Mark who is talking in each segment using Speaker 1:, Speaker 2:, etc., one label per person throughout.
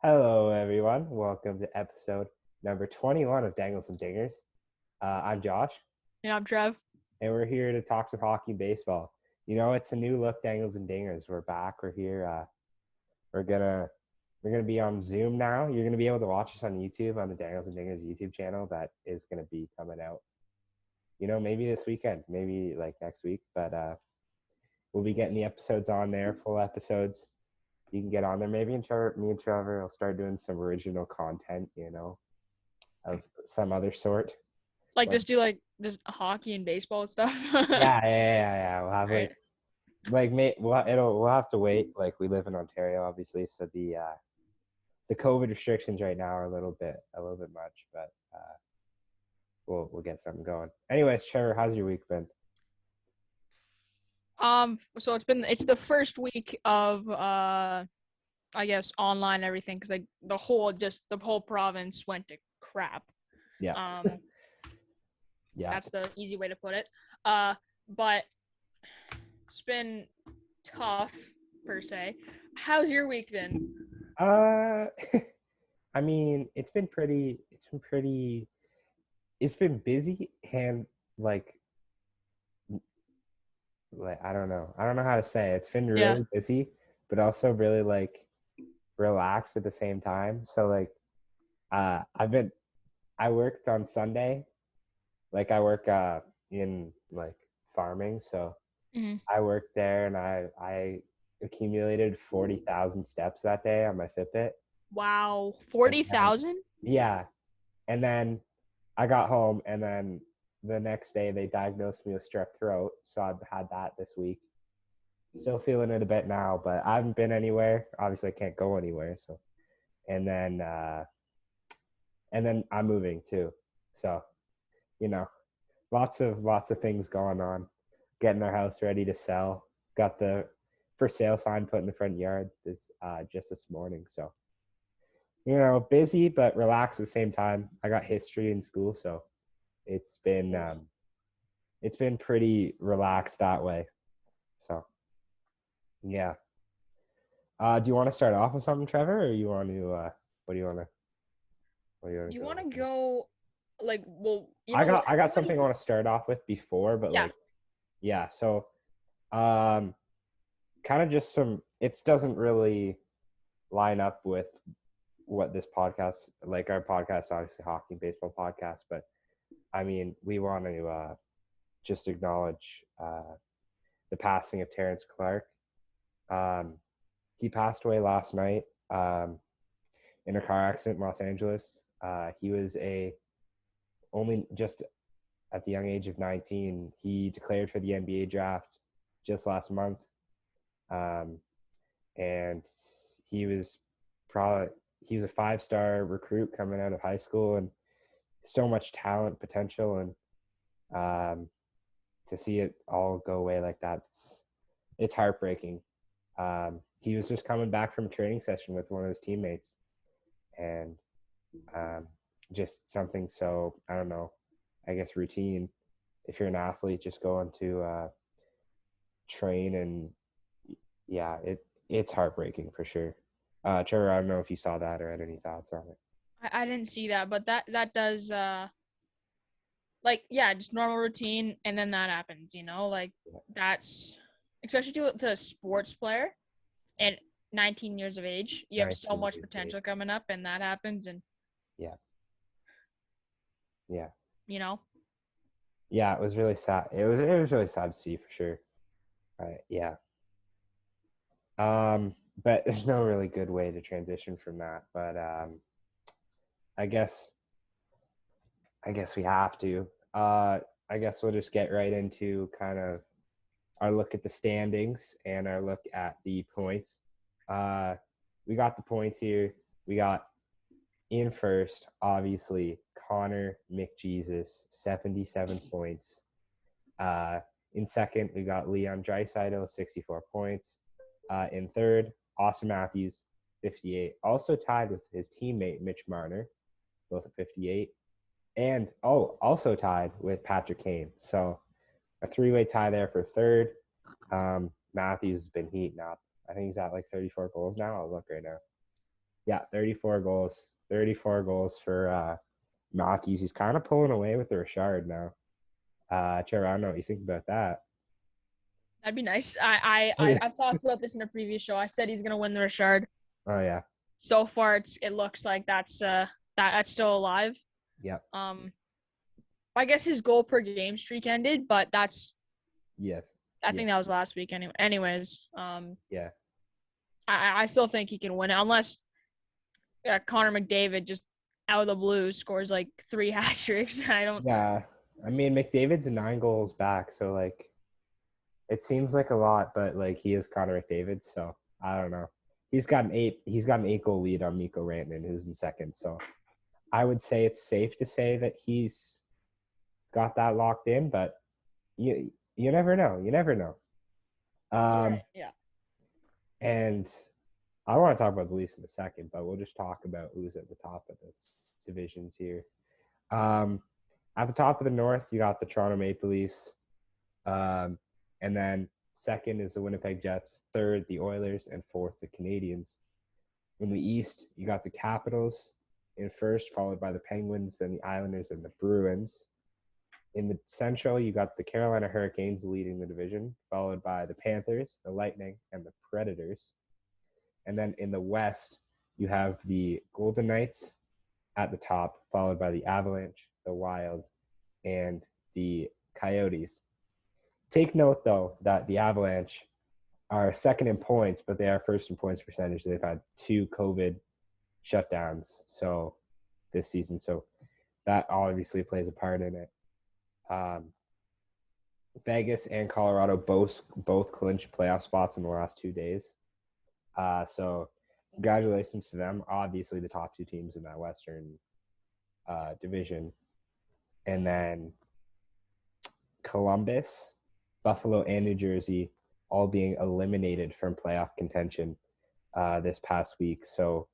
Speaker 1: Hello, everyone. Welcome to episode number 21 of Dangles and Dingers. I'm Josh,
Speaker 2: Yeah, I'm Trev.
Speaker 1: and we're here to talk some hockey and baseball. You know, it's a new look, Dangles and Dingers. We're back. We're here. We're gonna we're gonna be on Zoom now. You're gonna be able to watch us on YouTube on the Dangles and Dingers YouTube channel. That is gonna be coming out. Maybe this weekend, maybe like next week. But we'll be getting the episodes on there, full episodes. You can get on there. Maybe me and Trevor will start doing some original content. Of some other sort.
Speaker 2: Like,
Speaker 1: Like,
Speaker 2: just do just hockey and baseball and stuff.
Speaker 1: yeah. We'll have
Speaker 2: Right.
Speaker 1: we'll have to wait. Like, we live in Ontario, obviously, so the COVID restrictions right now are a little bit much, but we'll get something going. Anyways, Trevor, how's your week been?
Speaker 2: So it's the first week of I guess online everything because like the whole province went to crap.
Speaker 1: Yeah,
Speaker 2: Um,
Speaker 1: yeah.
Speaker 2: that's the easy way to put it. But it's been tough per se. How's your week been?
Speaker 1: Uh, I mean, it's been pretty. It's been busy and like I don't know. I don't know how to say it. It's been
Speaker 2: Yeah.
Speaker 1: really busy, but also really like relaxed at the same time. So like I worked on Sunday. Like, I work in like farming, so
Speaker 2: Mm-hmm.
Speaker 1: I worked there and I accumulated 40,000 steps that day on my Fitbit.
Speaker 2: Wow,
Speaker 1: And then
Speaker 2: 40,000.
Speaker 1: yeah, and then I got home and then the next day they diagnosed me with strep throat, so I've had that this week. Still feeling it a bit now, but I haven't been anywhere. Obviously, I can't go anywhere, so and then uh and then I'm moving too. So, you know, lots of things going on. Getting our house ready to sell. Got the for sale sign put in the front yard just this morning. So, busy but relaxed at the same time. I got history in school, so it's been um, it's been pretty relaxed that way. So yeah. Do you want to start off with something, Trevor, or you want to? What do you want to? What do you want
Speaker 2: Do
Speaker 1: to
Speaker 2: you
Speaker 1: go
Speaker 2: want to
Speaker 1: with?
Speaker 2: go like
Speaker 1: I got I got
Speaker 2: everybody?
Speaker 1: something I want to start off with before, but
Speaker 2: Yeah.
Speaker 1: like yeah. So um, kind of just some. It doesn't really line up with what this podcast, like our podcast, obviously hockey and baseball podcast, but I mean, we want to just acknowledge the passing of Terence Clark. Um, he passed away last night in a car accident in Los Angeles. He was only just at the young age of 19. He declared for the NBA draft just last month, um, and he was probably he was a 5-star recruit coming out of high school and so much talent potential, and to see it all go away like that, it's heartbreaking. He was just coming back from a training session with one of his teammates, and um, just something so, I don't know, I guess routine. If you're an athlete, just going to train, and yeah, it's heartbreaking for sure. Trevor, I don't know if you saw that or had any thoughts on it.
Speaker 2: I didn't see that, but that does like yeah, just normal routine, and then that happens. Like that's especially to a sports player at 19 years of age. You have so
Speaker 1: 19
Speaker 2: much
Speaker 1: years of age.
Speaker 2: potential coming up, and that happens, and
Speaker 1: Yeah, yeah,
Speaker 2: you know,
Speaker 1: yeah. It was really sad. It was really sad to see for sure. Yeah. But there's no really good way to transition from that. But I guess we have to. I guess we'll just get right into kind of our look at the standings and our look at the points. Uh, we got the points here. We got in first, obviously, Connor McJesus, 77 points. In second, we got Leon Draisaitl, 64 points. In third, Austin Matthews, 58. Also tied with his teammate, Mitch Marner, both at 58. And, also tied with Patrick Kane. So a three-way tie there for third. Matthews has been heating up. I think he's at like 34 goals now. I'll look right now. Yeah, 34 goals. 34 goals for Matthews. He's kind of pulling away with the Richard now. Trevor, I don't know what you think about that.
Speaker 2: That'd be nice. I've talked about this in a previous show. I said he's gonna win the Richard.
Speaker 1: Oh yeah.
Speaker 2: So far, it looks like that's still alive.
Speaker 1: Yep.
Speaker 2: I guess his goal per game streak ended, but that's
Speaker 1: yes.
Speaker 2: I think that was last week. Anyways,
Speaker 1: yeah.
Speaker 2: I still think he can win it unless Connor McDavid just out of the blue scores like 3 hat tricks. I don't.
Speaker 1: Yeah, I mean McDavid's 9 goals back, so like it seems like a lot, but like he is Connor McDavid, so I don't know. He's got an 8 goal lead on Mikko Rantanen, who's in second. So I would say it's safe to say that he's got that locked in, but you never know. You never know.
Speaker 2: Right. Yeah.
Speaker 1: And I want to talk about the Leafs in a second, but we'll just talk about who's at the top of the divisions here. At the top of the North, you got the Toronto Maple Leafs. And then second is the Winnipeg Jets. Third, the Oilers. And fourth, the Canadiens. In the East, you got the Capitals in first, followed by the Penguins, then the Islanders, and the Bruins. In the Central, you got the Carolina Hurricanes leading the division, followed by the Panthers, the Lightning, and the Predators. And then in the West, you have the Golden Knights at the top, followed by the Avalanche, the Wild, and the Coyotes. Take note, though, that the Avalanche are second in points, but they are first in points percentage. They've had 2 COVID shutdowns this season, so that obviously plays a part in it. Vegas and Colorado both clinched playoff spots in the last 2 days. So congratulations to them. Obviously, the top 2 teams in that Western division. And then Columbus, Buffalo, and New Jersey all being eliminated from playoff contention this past week. So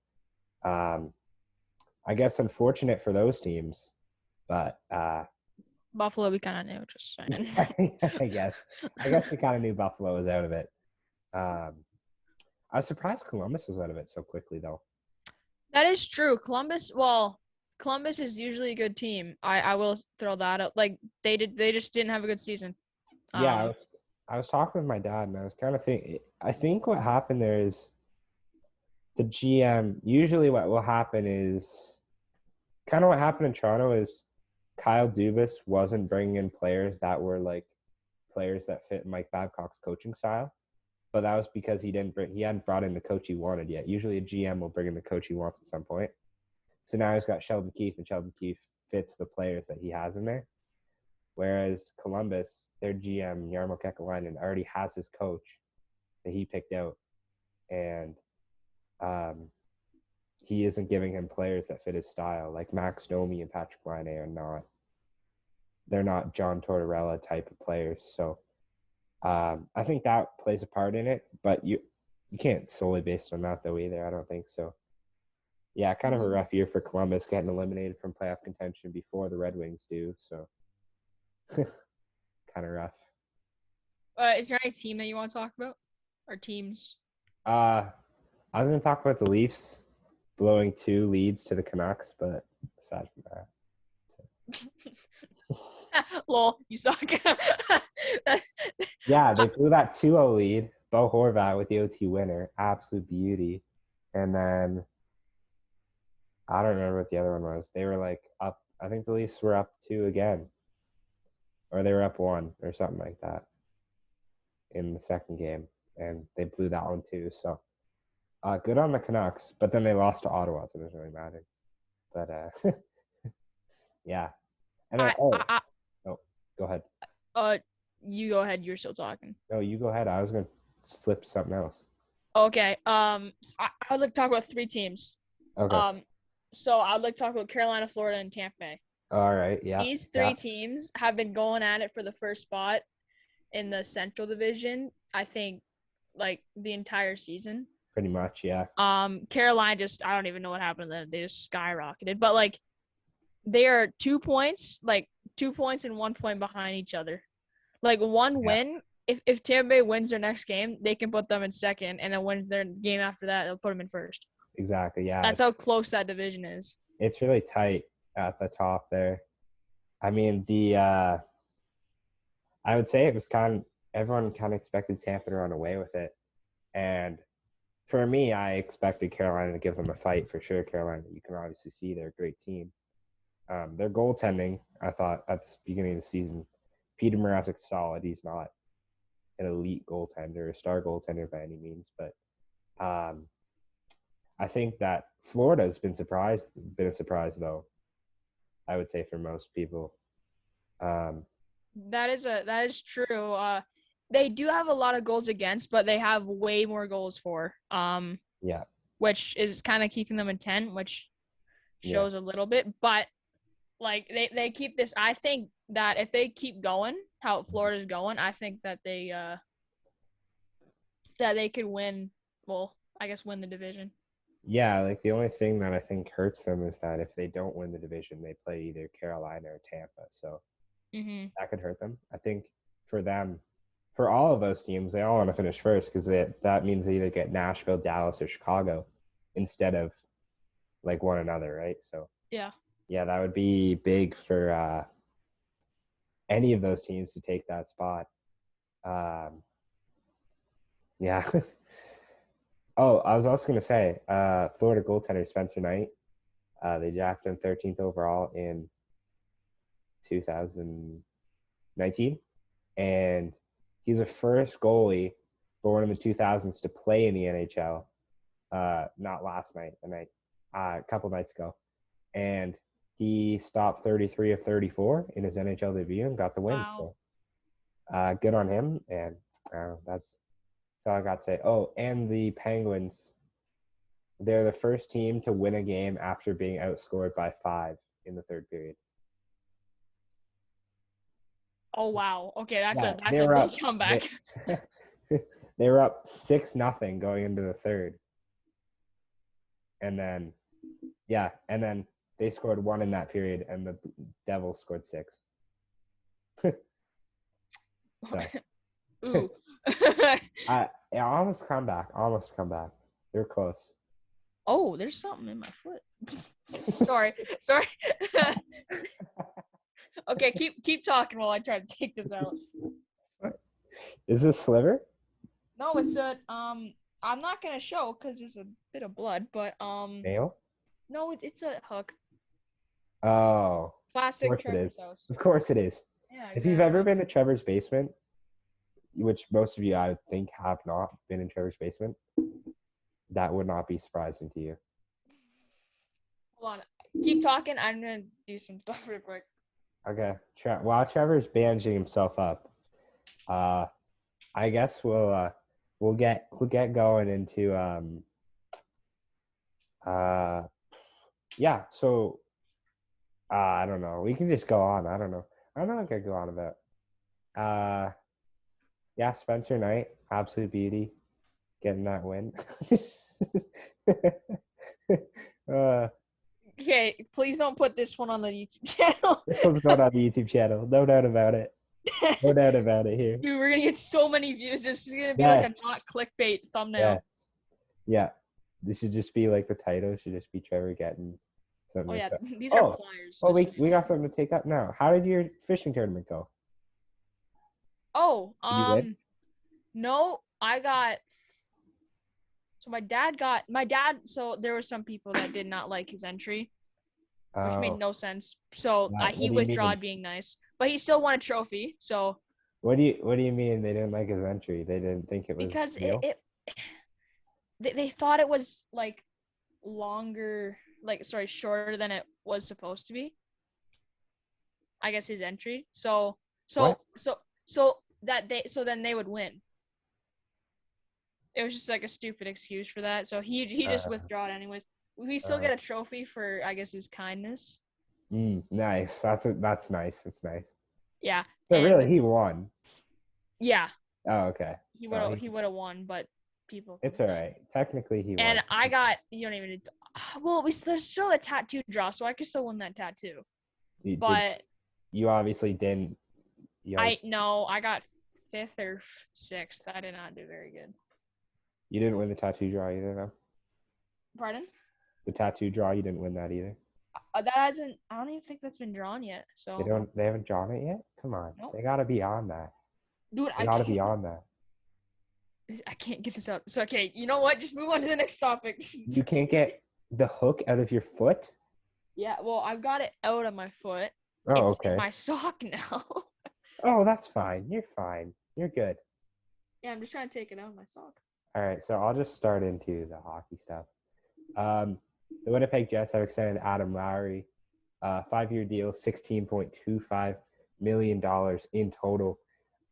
Speaker 1: I guess unfortunate for those teams, but
Speaker 2: Buffalo, we kind of knew, just saying.
Speaker 1: I guess we kind of knew Buffalo was out of it. I was surprised Columbus was out of it so quickly, though.
Speaker 2: That is true. Columbus is usually a good team. I will throw that out. Like they just didn't have a good season.
Speaker 1: Yeah, I was talking with my dad, and I was kind of thinking. I think what happened there is the GM. Usually, what will happen is kind of what happened in Toronto is Kyle Dubas wasn't bringing in players that were like players that fit Mike Babcock's coaching style. But that was because he hadn't brought in the coach he wanted yet. Usually a GM will bring in the coach he wants at some point. So now he's got Sheldon Keefe, and Sheldon Keefe fits the players that he has in there. Whereas Columbus, their GM, Jarmo Kekalainen, already has his coach that he picked out. And he isn't giving him players that fit his style. Like Max Domi and Patrick Laine are not. They're not John Tortorella type of players. So I think that plays a part in it, but you can't solely base it on that though either. I don't think so. Yeah, kind of a rough year for Columbus, getting eliminated from playoff contention before the Red Wings do. So kind of rough.
Speaker 2: Is there any team that you want to talk about, or teams?
Speaker 1: I was going to talk about the Leafs blowing 2 leads to the Canucks, but aside from that.
Speaker 2: Lol, you suck.
Speaker 1: Yeah, they blew that 2-0 lead. Bo Horvat with the OT winner. Absolute beauty. And then I don't remember what the other one was. They were like up. I think the Leafs were up 2 again. Or they were up 1 or something like that in the second game. And they blew that one too. So good on the Canucks. But then they lost to Ottawa, so it doesn't really matter. But yeah. And then, go ahead.
Speaker 2: You go ahead. You're still talking.
Speaker 1: No, you go ahead. I was going to flip something else.
Speaker 2: Okay. I would like to talk about 3 teams.
Speaker 1: Okay.
Speaker 2: So I'd like to talk about Carolina, Florida, and Tampa Bay.
Speaker 1: All right. Yeah.
Speaker 2: These 3 teams have been going at it for the first spot in the Central Division, I think, like the entire season.
Speaker 1: Pretty much, yeah.
Speaker 2: Carolina I don't even know what happened to them. They just skyrocketed. But like they are 2 points, like 2 points and 1 point behind each other. Like one win, if Tampa Bay wins their next game, they can put them in second, and then wins their game after that, they'll put them in first.
Speaker 1: exactly. Yeah,
Speaker 2: That's how close that division is.
Speaker 1: it's really tight at the top there. I mean, I would say it was everyone kind of expected Tampa to run away with it, and for me, I expected Carolina to give them a fight for sure. Carolina, you can obviously see they're a great team. Their goaltending, I thought at the beginning of the season, Peter Mrazek's solid. He's not an elite goaltender, a star goaltender by any means, but I think that Florida's been a surprise though. I would say for most people.
Speaker 2: That is true. They do have a lot of goals against, but they have way more goals for.
Speaker 1: Yeah.
Speaker 2: Which is kind of keeping them in 10, which shows a little bit. But like they keep this. I think that if they keep going how Florida's going, I think that they could win. Well, I guess win the division.
Speaker 1: Yeah, like the only thing that I think hurts them is that if they don't win the division, they play either Carolina or Tampa. So that could hurt them. I think for them, for all of those teams, they all want to finish first because that means they either get Nashville, Dallas, or Chicago instead of like one another, right? So
Speaker 2: yeah,
Speaker 1: that would be big for any of those teams to take that spot. Yeah. Oh, I was also going to say, Florida goaltender Spencer Knight, they drafted him 13th overall in 2019, and he's the first goalie born in the 2000s to play in the NHL. Not last night, a couple nights ago, and he stopped 33 of 34 in his NHL debut and got the win.
Speaker 2: Wow.
Speaker 1: So, good on him, and that's all I got to say. Oh, and the Penguins, they're the first team to win a game after being outscored by 5 in the third period.
Speaker 2: Oh wow! Okay, that's a big comeback.
Speaker 1: They were up 6-0 going into the third, and then they scored 1 in that period, and the Devils scored 6. So,
Speaker 2: ooh.
Speaker 1: I almost come back. They're close.
Speaker 2: Oh, there's something in my foot. Sorry. Okay, keep talking while I try to take this out.
Speaker 1: Is this sliver?
Speaker 2: No, it's a I'm not gonna show because there's a bit of blood, but
Speaker 1: nail.
Speaker 2: No, it's a hook.
Speaker 1: Oh,
Speaker 2: classic Trevor's house.
Speaker 1: Of course it is.
Speaker 2: Yeah. Exactly.
Speaker 1: If you've ever been to Trevor's basement, which most of you I think have not been in Trevor's basement, that would not be surprising to you.
Speaker 2: Hold on. Keep talking. I'm gonna do some stuff real quick.
Speaker 1: Okay. While Trevor's bandaging himself up, I guess we'll get going into yeah. So I don't know. We can just go on. I don't know what I could go on about. Yeah, Spencer Knight, absolute beauty, getting that win.
Speaker 2: Okay, please don't put this one on the YouTube channel.
Speaker 1: This one's going on the YouTube channel. No doubt about it. No doubt about it here.
Speaker 2: Dude, we're going to get so many views. This is going to be like a not clickbait thumbnail.
Speaker 1: Yeah. This should just be like the title. It should just be Trevor getting something.
Speaker 2: Oh, yeah. These are pliers.
Speaker 1: Oh, we got something to take up now. How did your fishing tournament go?
Speaker 2: Oh,
Speaker 1: Did you win?
Speaker 2: No, I got – so my dad – so there were some people that did not like his entry, which made no sense. So he withdrawed being nice. But he still won a trophy, so –
Speaker 1: What do you mean they didn't like his entry? They didn't think it was
Speaker 2: because
Speaker 1: real?
Speaker 2: they thought it was like longer, shorter than it was supposed to be. I guess his entry. So then they would win. It was just like a stupid excuse for that. So he just withdrawed anyways. We still get a trophy for, I guess, his kindness.
Speaker 1: Nice. That's nice. It's nice.
Speaker 2: Yeah.
Speaker 1: So really, he won.
Speaker 2: Yeah.
Speaker 1: Oh, okay.
Speaker 2: He would have won, but people.
Speaker 1: It's all right. Technically, he won.
Speaker 2: And I got, you don't even. Well, there's still a tattoo draw, so I could still win that tattoo. But
Speaker 1: you obviously didn't.
Speaker 2: I got 5th or 6th. I did not do very good.
Speaker 1: You didn't win the tattoo draw either, though.
Speaker 2: Pardon?
Speaker 1: The tattoo draw, you didn't win that either.
Speaker 2: That hasn't. I don't even think that's been drawn yet. So
Speaker 1: They haven't drawn it yet? Come on.
Speaker 2: nope.
Speaker 1: They gotta be on that.
Speaker 2: Dude,
Speaker 1: They gotta be on that.
Speaker 2: I can't get this out. So okay, you know what? Just move on to the next topic.
Speaker 1: You can't get the hook out of your foot?
Speaker 2: Yeah, well, I've got it out of my foot.
Speaker 1: Oh,
Speaker 2: It's in
Speaker 1: okay.
Speaker 2: my sock now.
Speaker 1: Oh, that's fine. You're fine. You're good.
Speaker 2: Yeah, I'm just trying to take it out of my sock.
Speaker 1: All right, so I'll just start into the hockey stuff. The Winnipeg Jets have extended Adam Lowry, 5-year deal, $16.25 million in total.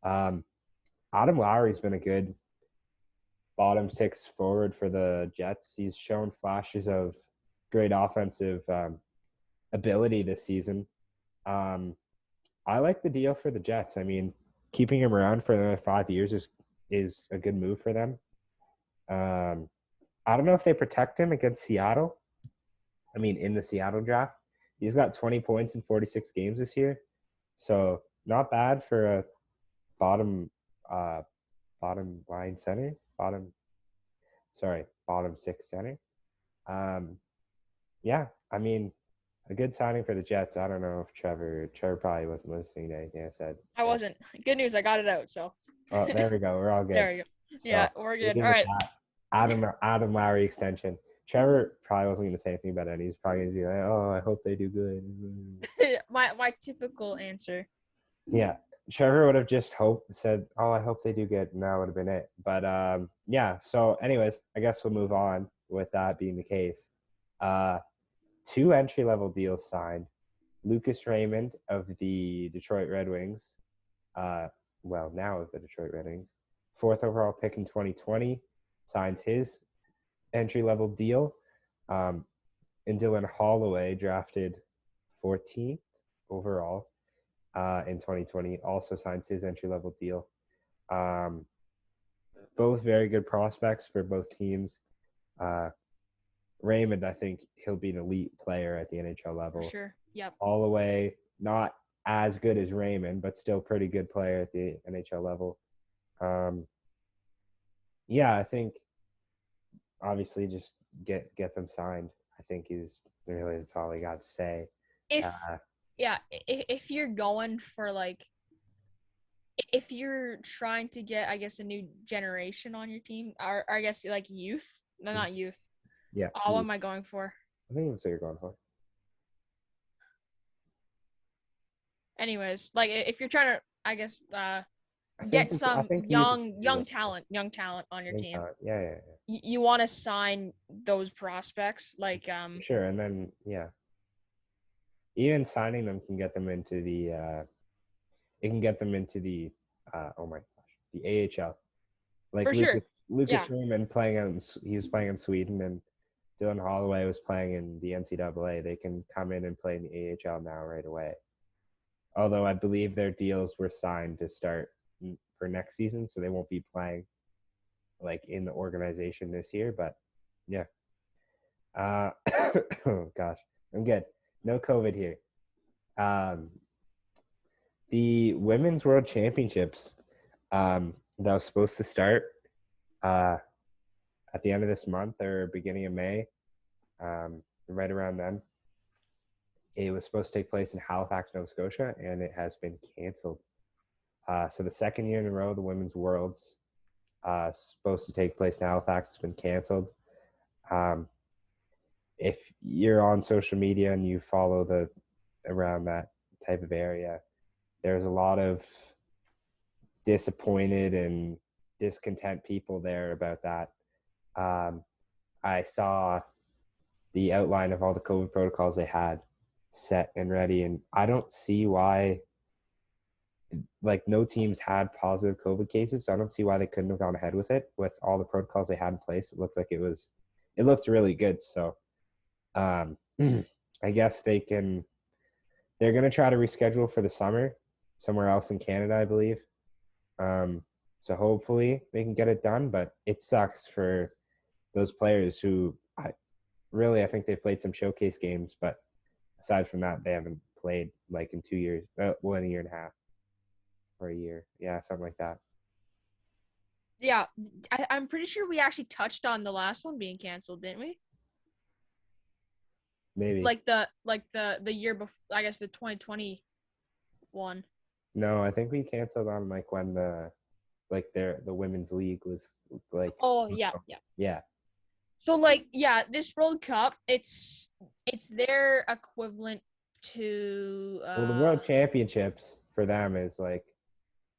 Speaker 1: Adam Lowry's been a good bottom six forward for the Jets. He's shown flashes of great offensive ability this season. I like the deal for the Jets. I mean, keeping him around for another 5 years is a good move for them. I don't know if they protect him against Seattle. I mean, in the Seattle draft, he's got 20 points in 46 games this year, so not bad for a bottom line center, bottom six center. Yeah, I mean, a good signing for the Jets. I don't know if Trevor probably wasn't listening to anything I said.
Speaker 2: I wasn't. Good news, I got it out. So.
Speaker 1: Oh, there we go. We're all good.
Speaker 2: There we go.
Speaker 1: So,
Speaker 2: yeah, we're good. All right.
Speaker 1: Adam Lowry extension. Trevor probably wasn't going to say anything about it. He's probably going to be like, "Oh, I hope they do good."
Speaker 2: my typical answer.
Speaker 1: Yeah, Trevor would have just said, "Oh, I hope they do good," and that would have been it. But yeah. So, anyways, I guess we'll move on. With that being the case, 2 entry-level deals signed. Lucas Raymond of the Detroit Red Wings, now of the Detroit Red Wings, 4th overall pick in 2020, signs his entry-level deal. And Dylan Holloway, drafted 14th overall in 2020, also signs his entry-level deal. Both very good prospects for both teams. Raymond, I think he'll be an elite player at the NHL level.
Speaker 2: For sure. Yep.
Speaker 1: Holloway, not as good as Raymond, but still pretty good player at the NHL level. Yeah, I think obviously just get them signed. I think that's all I got to say.
Speaker 2: If you're going for if you're trying to get, I guess, a new generation on your team, or I guess like youth, no, not youth.
Speaker 1: Yeah.
Speaker 2: What am I going for?
Speaker 1: I think that's what you're going for.
Speaker 2: Anyways, like if you're trying to, I guess, get some young talent on your team.
Speaker 1: Yeah.
Speaker 2: You want to sign those prospects, like
Speaker 1: Sure, and then even signing them can get them into the oh my gosh, the AHL. Like
Speaker 2: for sure.
Speaker 1: Lucas Raymond he was playing in Sweden, and Dylan Holloway was playing in the NCAA. They can come in and play in the AHL now right away. Although I believe their deals were signed to start for next season, so they won't be playing like in the organization this year. But yeah. Oh gosh, I'm good. No COVID here. The Women's World Championships that was supposed to start at the end of this month or beginning of May, right around then. It was supposed to take place in Halifax, Nova Scotia, and it has been canceled. So the second year in a row, the Women's Worlds supposed to take place in Halifax has been canceled. If you're on social media and you follow around that type of area, there's a lot of disappointed and discontent people there about that. I saw the outline of all the COVID protocols they had set and ready, and I don't see why, like, no teams had positive COVID cases, so I don't see why they couldn't have gone ahead with it with all the protocols they had in place. It looked looked really good. So I guess they're going to try to reschedule for the summer somewhere else in Canada, I believe. So hopefully they can get it done, but it sucks for those players who I think they've played some showcase games, but aside from that, they haven't played like in 2 years, in a year and a half or a year. Yeah, something like that.
Speaker 2: Yeah, I'm pretty sure we actually touched on the last one being canceled, didn't we?
Speaker 1: maybe.
Speaker 2: Like the year before, I guess the 2021.
Speaker 1: No, I think we canceled on like when the women's league was like.
Speaker 2: Oh yeah, yeah.
Speaker 1: Yeah.
Speaker 2: So like yeah, this World Cup, it's their equivalent to
Speaker 1: Well, the World Championships for them is like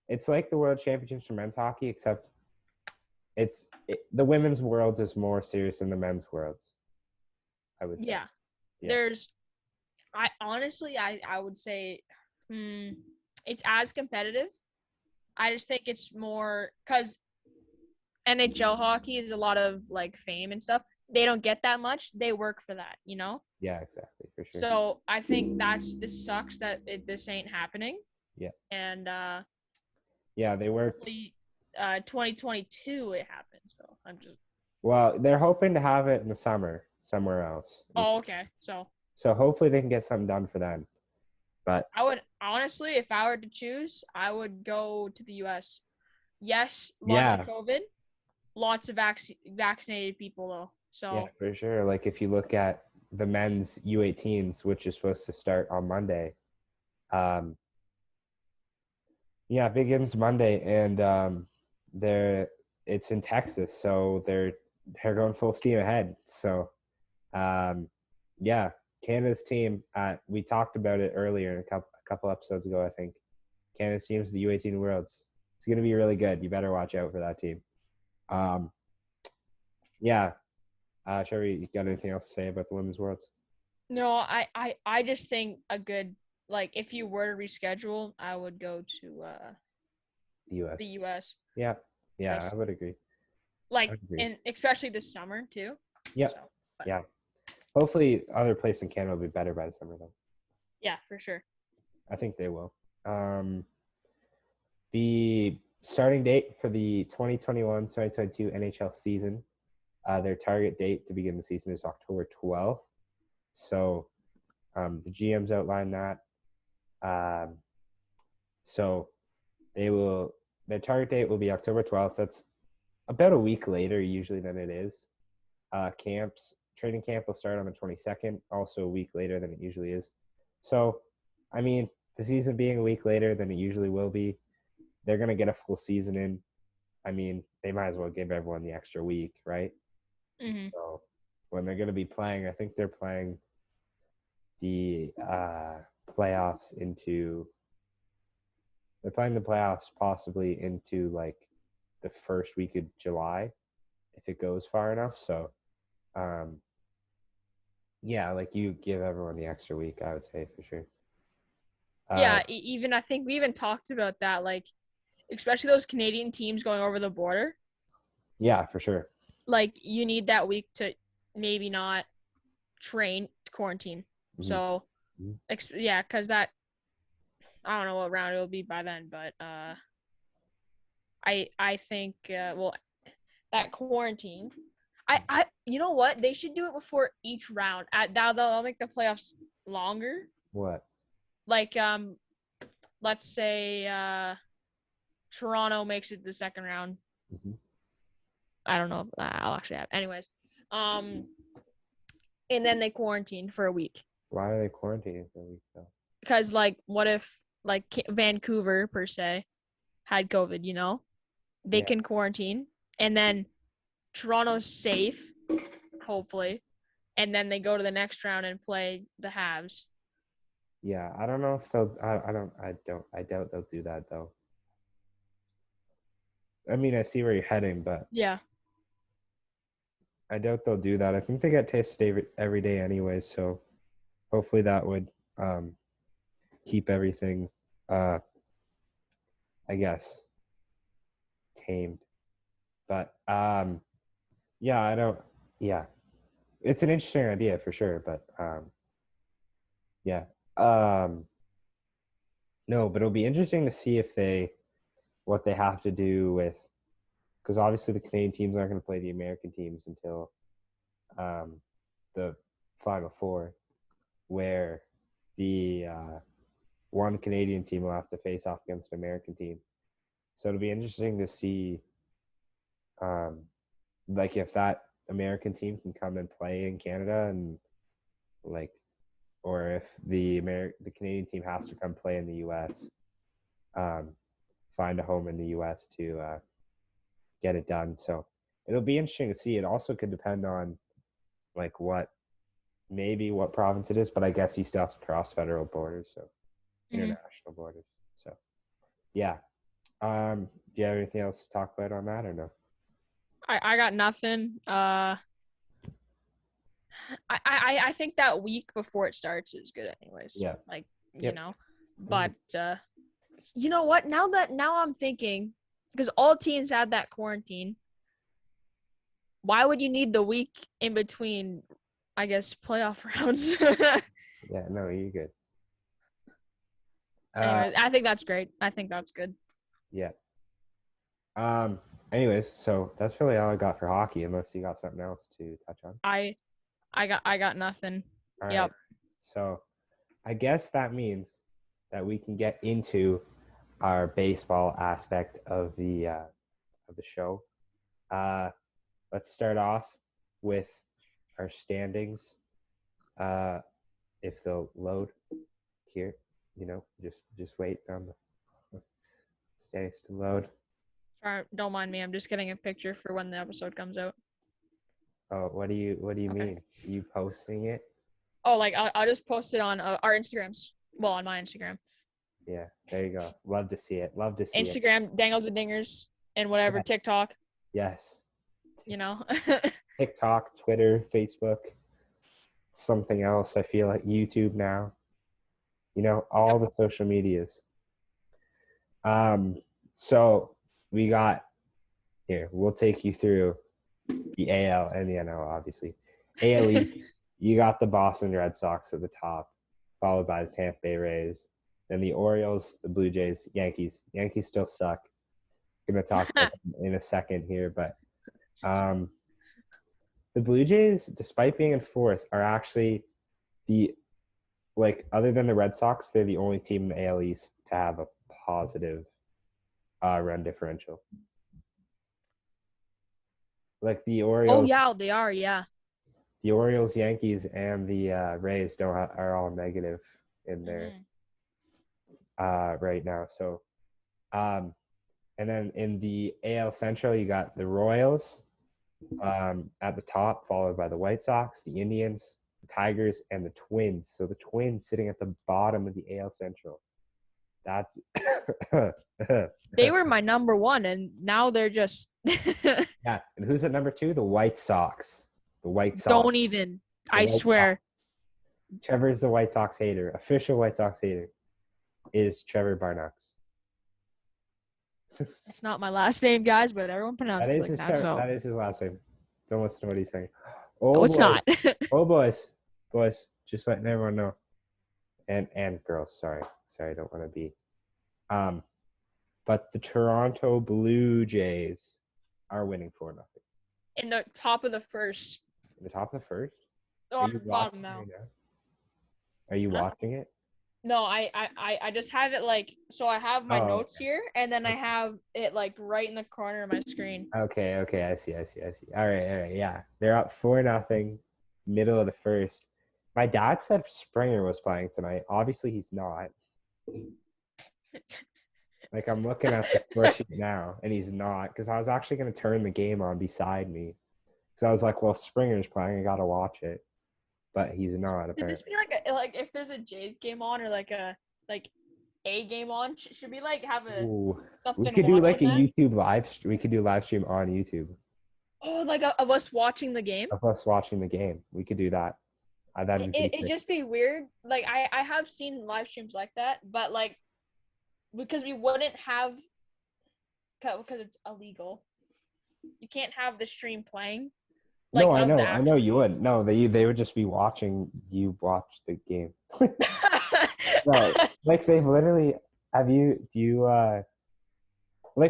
Speaker 1: it's like the World Championships for men's hockey, except the women's worlds is more serious than the men's worlds. I would say.
Speaker 2: yeah.
Speaker 1: Yeah.
Speaker 2: There's I honestly I would say it's as competitive. I just think it's more because NHL hockey is a lot of like fame and stuff. They don't get that much. They work for that, you know?
Speaker 1: Yeah, exactly, for sure.
Speaker 2: So I think this sucks that this ain't happening.
Speaker 1: Yeah.
Speaker 2: And
Speaker 1: yeah, they work.
Speaker 2: 2022 it happens though.
Speaker 1: Well, they're hoping to have it in the summer somewhere else.
Speaker 2: Oh, okay. So
Speaker 1: hopefully they can get something done for them. But
Speaker 2: I would honestly, if I were to choose, I would go to the US. Yes, lots of COVID, lots of vaccinated people though. So
Speaker 1: yeah, for sure. Like if you look at the men's U18s, which is supposed to start on Monday, it begins Monday, and it's in Texas, so they're going full steam ahead. So, Canada's team. We talked about it earlier in a couple episodes ago. I think Canada's team is the U18 Worlds. It's going to be really good. You better watch out for that team. Sherry, you got anything else to say about the women's worlds?
Speaker 2: No, I just think a good like if you were to reschedule, I would go to
Speaker 1: the US.
Speaker 2: The US.
Speaker 1: Yeah, I would agree.
Speaker 2: Like and especially this summer too.
Speaker 1: Yeah, yeah. Hopefully, other places in Canada will be better by the summer though.
Speaker 2: Yeah, for sure.
Speaker 1: I think they will. The starting date for the 2021-2022 NHL season, their target date to begin the season is October 12th. So the GMs outlined that. So their target date will be October 12th. That's about a week later usually than it is. Training camp will start on the 22nd, also a week later than it usually is. So, I mean, the season being a week later than it usually will be, they're going to get a full season in. I mean, they might as well give everyone the extra week, right?
Speaker 2: Mm-hmm.
Speaker 1: So when they're going to be playing, I think they're playing the playoffs possibly into like the first week of July if it goes far enough. So, like you give everyone the extra week, I would say for sure.
Speaker 2: Even I think we even talked about that, like especially those Canadian teams going over the border.
Speaker 1: Yeah, for sure.
Speaker 2: Like you need that week to maybe not train to quarantine. Mm-hmm. So, because that I don't know what round it will be by then, but I think that quarantine. I you know what, they should do it before each round. They'll make the playoffs longer.
Speaker 1: What?
Speaker 2: Like let's say Toronto makes it the second round. Mm-hmm. I don't know if I'll actually have. Anyways, and then they quarantine for a week.
Speaker 1: Why are they quarantining for a week though?
Speaker 2: Because like, what if like Vancouver per se had COVID? You know, they can quarantine, and then Toronto's safe, hopefully, and then they go to the next round and play the Habs.
Speaker 1: Yeah, I don't know if they'll. I doubt they'll do that though. I mean, I see where you're heading, but
Speaker 2: yeah,
Speaker 1: I doubt they'll do that. I think they get tested every day anyway, so hopefully that would keep everything, I guess, tamed. But I don't. Yeah, it's an interesting idea for sure, but no, but it'll be interesting to see what they have to do with, because obviously the Canadian teams aren't going to play the American teams until the Final Four, where the one Canadian team will have to face off against an American team. So it'll be interesting to see, like if that American team can come and play in Canada and like, or if the Canadian team has to come play in the U.S., find a home in the U.S. to get it done. So it'll be interesting to see. It also could depend on like what province it is, but I guess you still have to cross federal borders, so international borders. So yeah. Do you have anything else to talk about on that or no?
Speaker 2: I got nothing. I think that week before it starts is good anyways.
Speaker 1: Yeah.
Speaker 2: Like, you know. But you know what? Now I'm thinking, because all teams have that quarantine, why would you need the week in between, I guess, playoff rounds?
Speaker 1: Yeah, no, you're good.
Speaker 2: Anyway, I think that's great. I think that's good.
Speaker 1: Yeah. Anyways, so that's really all I got for hockey, unless you got something else to touch on.
Speaker 2: I got nothing.
Speaker 1: All
Speaker 2: yep.
Speaker 1: Right. So I guess that means that we can get into our baseball aspect of the show. Let's start off with our standings. If they'll load here, just wait on the standings to load.
Speaker 2: Sorry, don't mind me. I'm just getting a picture for when the episode comes out.
Speaker 1: Oh, what do you mean? Are you posting it?
Speaker 2: Oh, like I'll just post it on our Instagrams. Well, on my Instagram.
Speaker 1: Yeah, there you go. Love to see it.
Speaker 2: Instagram, Dangles and Dingers, and whatever, TikTok.
Speaker 1: Yes. TikTok, Twitter, Facebook, something else. I feel like YouTube now. All the social medias. So we got here. We'll take you through the AL and the NL, obviously. AL East, you got the Boston Red Sox at the top, followed by the Tampa Bay Rays. Then the Orioles, the Blue Jays, Yankees. Yankees still suck. Going to talk about them in a second here, but the Blue Jays, despite being in fourth, are actually other than the Red Sox, they're the only team in the AL East to have a positive run differential. Like the Orioles.
Speaker 2: Oh yeah, they are. Yeah.
Speaker 1: The Orioles, Yankees, and the Rays are all negative in there right now. So, and then in the AL Central, you got the Royals at the top, followed by the White Sox, the Indians, the Tigers, and the Twins. So the Twins sitting at the bottom of the AL Central. That's
Speaker 2: they were my number one, and now they're just
Speaker 1: yeah. And who's at number two? The White Sox. The White Sox.
Speaker 2: Don't even. I swear.
Speaker 1: Sox. Trevor's the White Sox hater. Official White Sox hater is Trevor Barnux.
Speaker 2: It's not my last name, guys, but everyone pronounces it like that. So
Speaker 1: that is his last name. Don't listen to what he's saying.
Speaker 2: Oh, it's not.
Speaker 1: Oh, boys, just letting everyone know, and girls. Sorry, I don't want to be. But the Toronto Blue Jays are winning 4-0.
Speaker 2: In the top of the first.
Speaker 1: In the top of the first.
Speaker 2: Oh, bottom now.
Speaker 1: Are you watching it?
Speaker 2: No, I just have it so I have my notes here, and then I have it right in the corner of my screen.
Speaker 1: Okay, I see. All right, yeah. They're up 4-0, middle of the first. My dad said Springer was playing tonight. Obviously, he's not. I'm looking at the score sheet now, and he's not, because I was actually going to turn the game on beside me. So I was like, well, Springer's playing. I got to watch it. But he's not, apparently.
Speaker 2: Should this be if there's a Jays game on or a game on? Should we have a something?
Speaker 1: We could do a YouTube live. We could do a live stream on YouTube.
Speaker 2: Oh, of us watching the game.
Speaker 1: Of us watching the game, we could do that.
Speaker 2: It'd just be weird. I have seen live streams like that, but because we wouldn't have, because it's illegal. You can't have the stream playing.
Speaker 1: No, I know you wouldn't. No, they would just be watching you watch the game. No, they've literally. Do you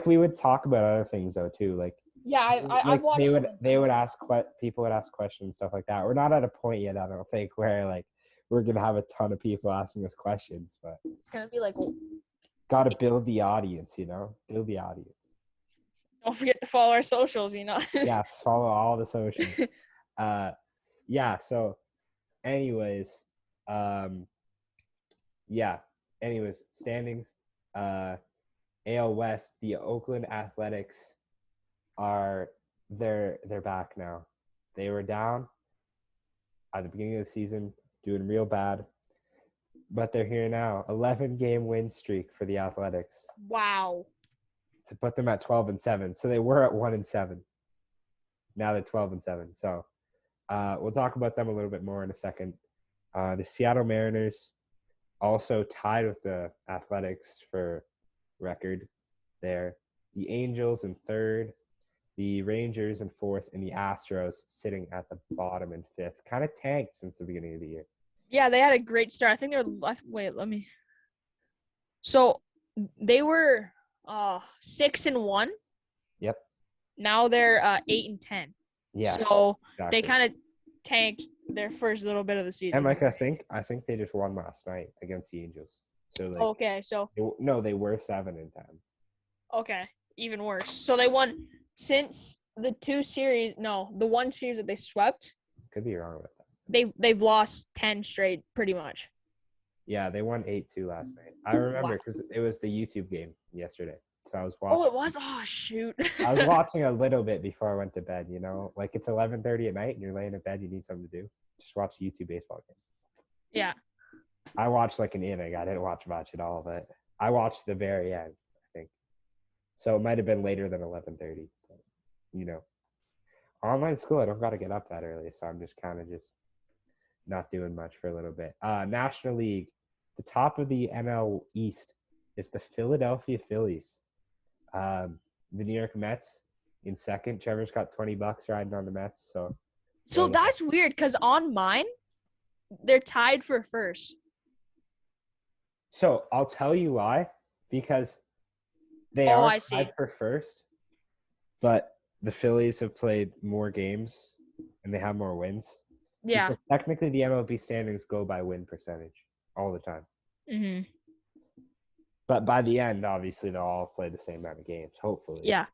Speaker 1: we would talk about other things though too.
Speaker 2: Yeah, I watched.
Speaker 1: They would ask people would ask questions, stuff like that. We're not at a point yet, I don't think, where we're gonna have a ton of people asking us questions, but
Speaker 2: it's gonna be
Speaker 1: gotta build the audience, build the audience.
Speaker 2: Don't forget to follow our socials,
Speaker 1: Yeah, follow all the socials. Yeah, so anyways, yeah. Anyways, standings. AL West. The Oakland Athletics they're back now. They were down at the beginning of the season, doing real bad, but they're here now. 11-game win streak for the Athletics
Speaker 2: Wow.
Speaker 1: to put them at 12-7. So they were at 1-7. Now they're 12-7. So we'll talk about them a little bit more in a second. The Seattle Mariners also tied with the Athletics for record there. The Angels in third, the Rangers in fourth, and the Astros sitting at the bottom in fifth. Kind of tanked since the beginning of the year.
Speaker 2: Yeah, they had a great start. I think they were – wait, let me – so they were 6-1.
Speaker 1: Yep.
Speaker 2: Now they're 8-10.
Speaker 1: Yeah.
Speaker 2: So
Speaker 1: exactly.
Speaker 2: they kind of tanked their first little bit of the season.
Speaker 1: And I think they just won last night against the Angels. So
Speaker 2: okay, so
Speaker 1: they were 7-10.
Speaker 2: Okay, even worse. So they won since the one series that they swept.
Speaker 1: Could be wrong with that.
Speaker 2: They've lost 10 straight, pretty much.
Speaker 1: Yeah, they won 8-2 last night. I remember because it was the YouTube game yesterday. So I was watching.
Speaker 2: Oh, it was? Oh, shoot.
Speaker 1: I was watching a little bit before I went to bed, Like it's 11:30 at night and you're laying in bed, you need something to do. Just watch a YouTube baseball game.
Speaker 2: Yeah.
Speaker 1: I watched like an inning. I didn't watch much at all, but I watched the very end, I think. So it might have been later than 11:30. But, online school, I don't got to get up that early, so I'm just kind of not doing much for a little bit. National League, the top of the NL East is the Philadelphia Phillies. The New York Mets in second. Trevor's got $20 riding on the Mets. So
Speaker 2: that's weird because on mine, they're tied for first.
Speaker 1: So I'll tell you why. Because they are tied for first, but the Phillies have played more games and they have more wins.
Speaker 2: Yeah.
Speaker 1: Because technically, the MLB standings go by win percentage all the time.
Speaker 2: Mm-hmm.
Speaker 1: But by the end, obviously, they'll all play the same amount of games, hopefully.
Speaker 2: Yeah.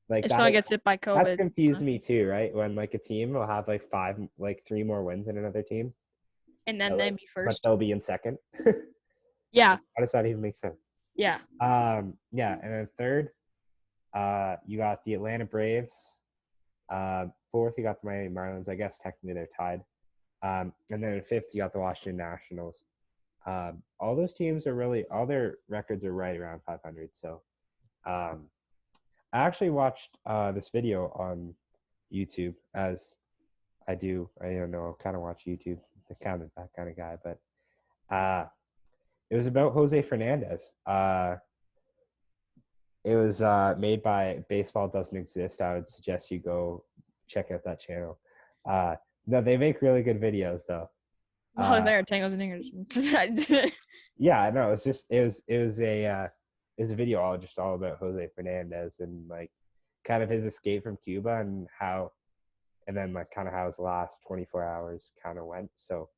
Speaker 1: Like
Speaker 2: if someone gets hit by COVID.
Speaker 1: That's confused me too, right? When like a team will have like 3 more wins than another team.
Speaker 2: And then they'd be first.
Speaker 1: But they'll be in second.
Speaker 2: Yeah.
Speaker 1: How does that even make sense?
Speaker 2: Yeah.
Speaker 1: Yeah, and then third, you got the Atlanta Braves. Fourth, you got the Miami Marlins. I guess technically they're tied. And then in fifth, you got the Washington Nationals. All those teams all their records are right around 500. So I actually watched this video on YouTube, as I do. I don't know, kind of watch YouTube, that kind of guy. But it was about Jose Fernandez. It was made by Baseball Doesn't Exist. I would suggest you go check out that channel. No, they make really good videos though.
Speaker 2: There are tangles and dingers.
Speaker 1: Yeah, I know. It was a video all about Jose Fernandez and like kind of his escape from Cuba and then like kind of how his last 24 hours kind of went. So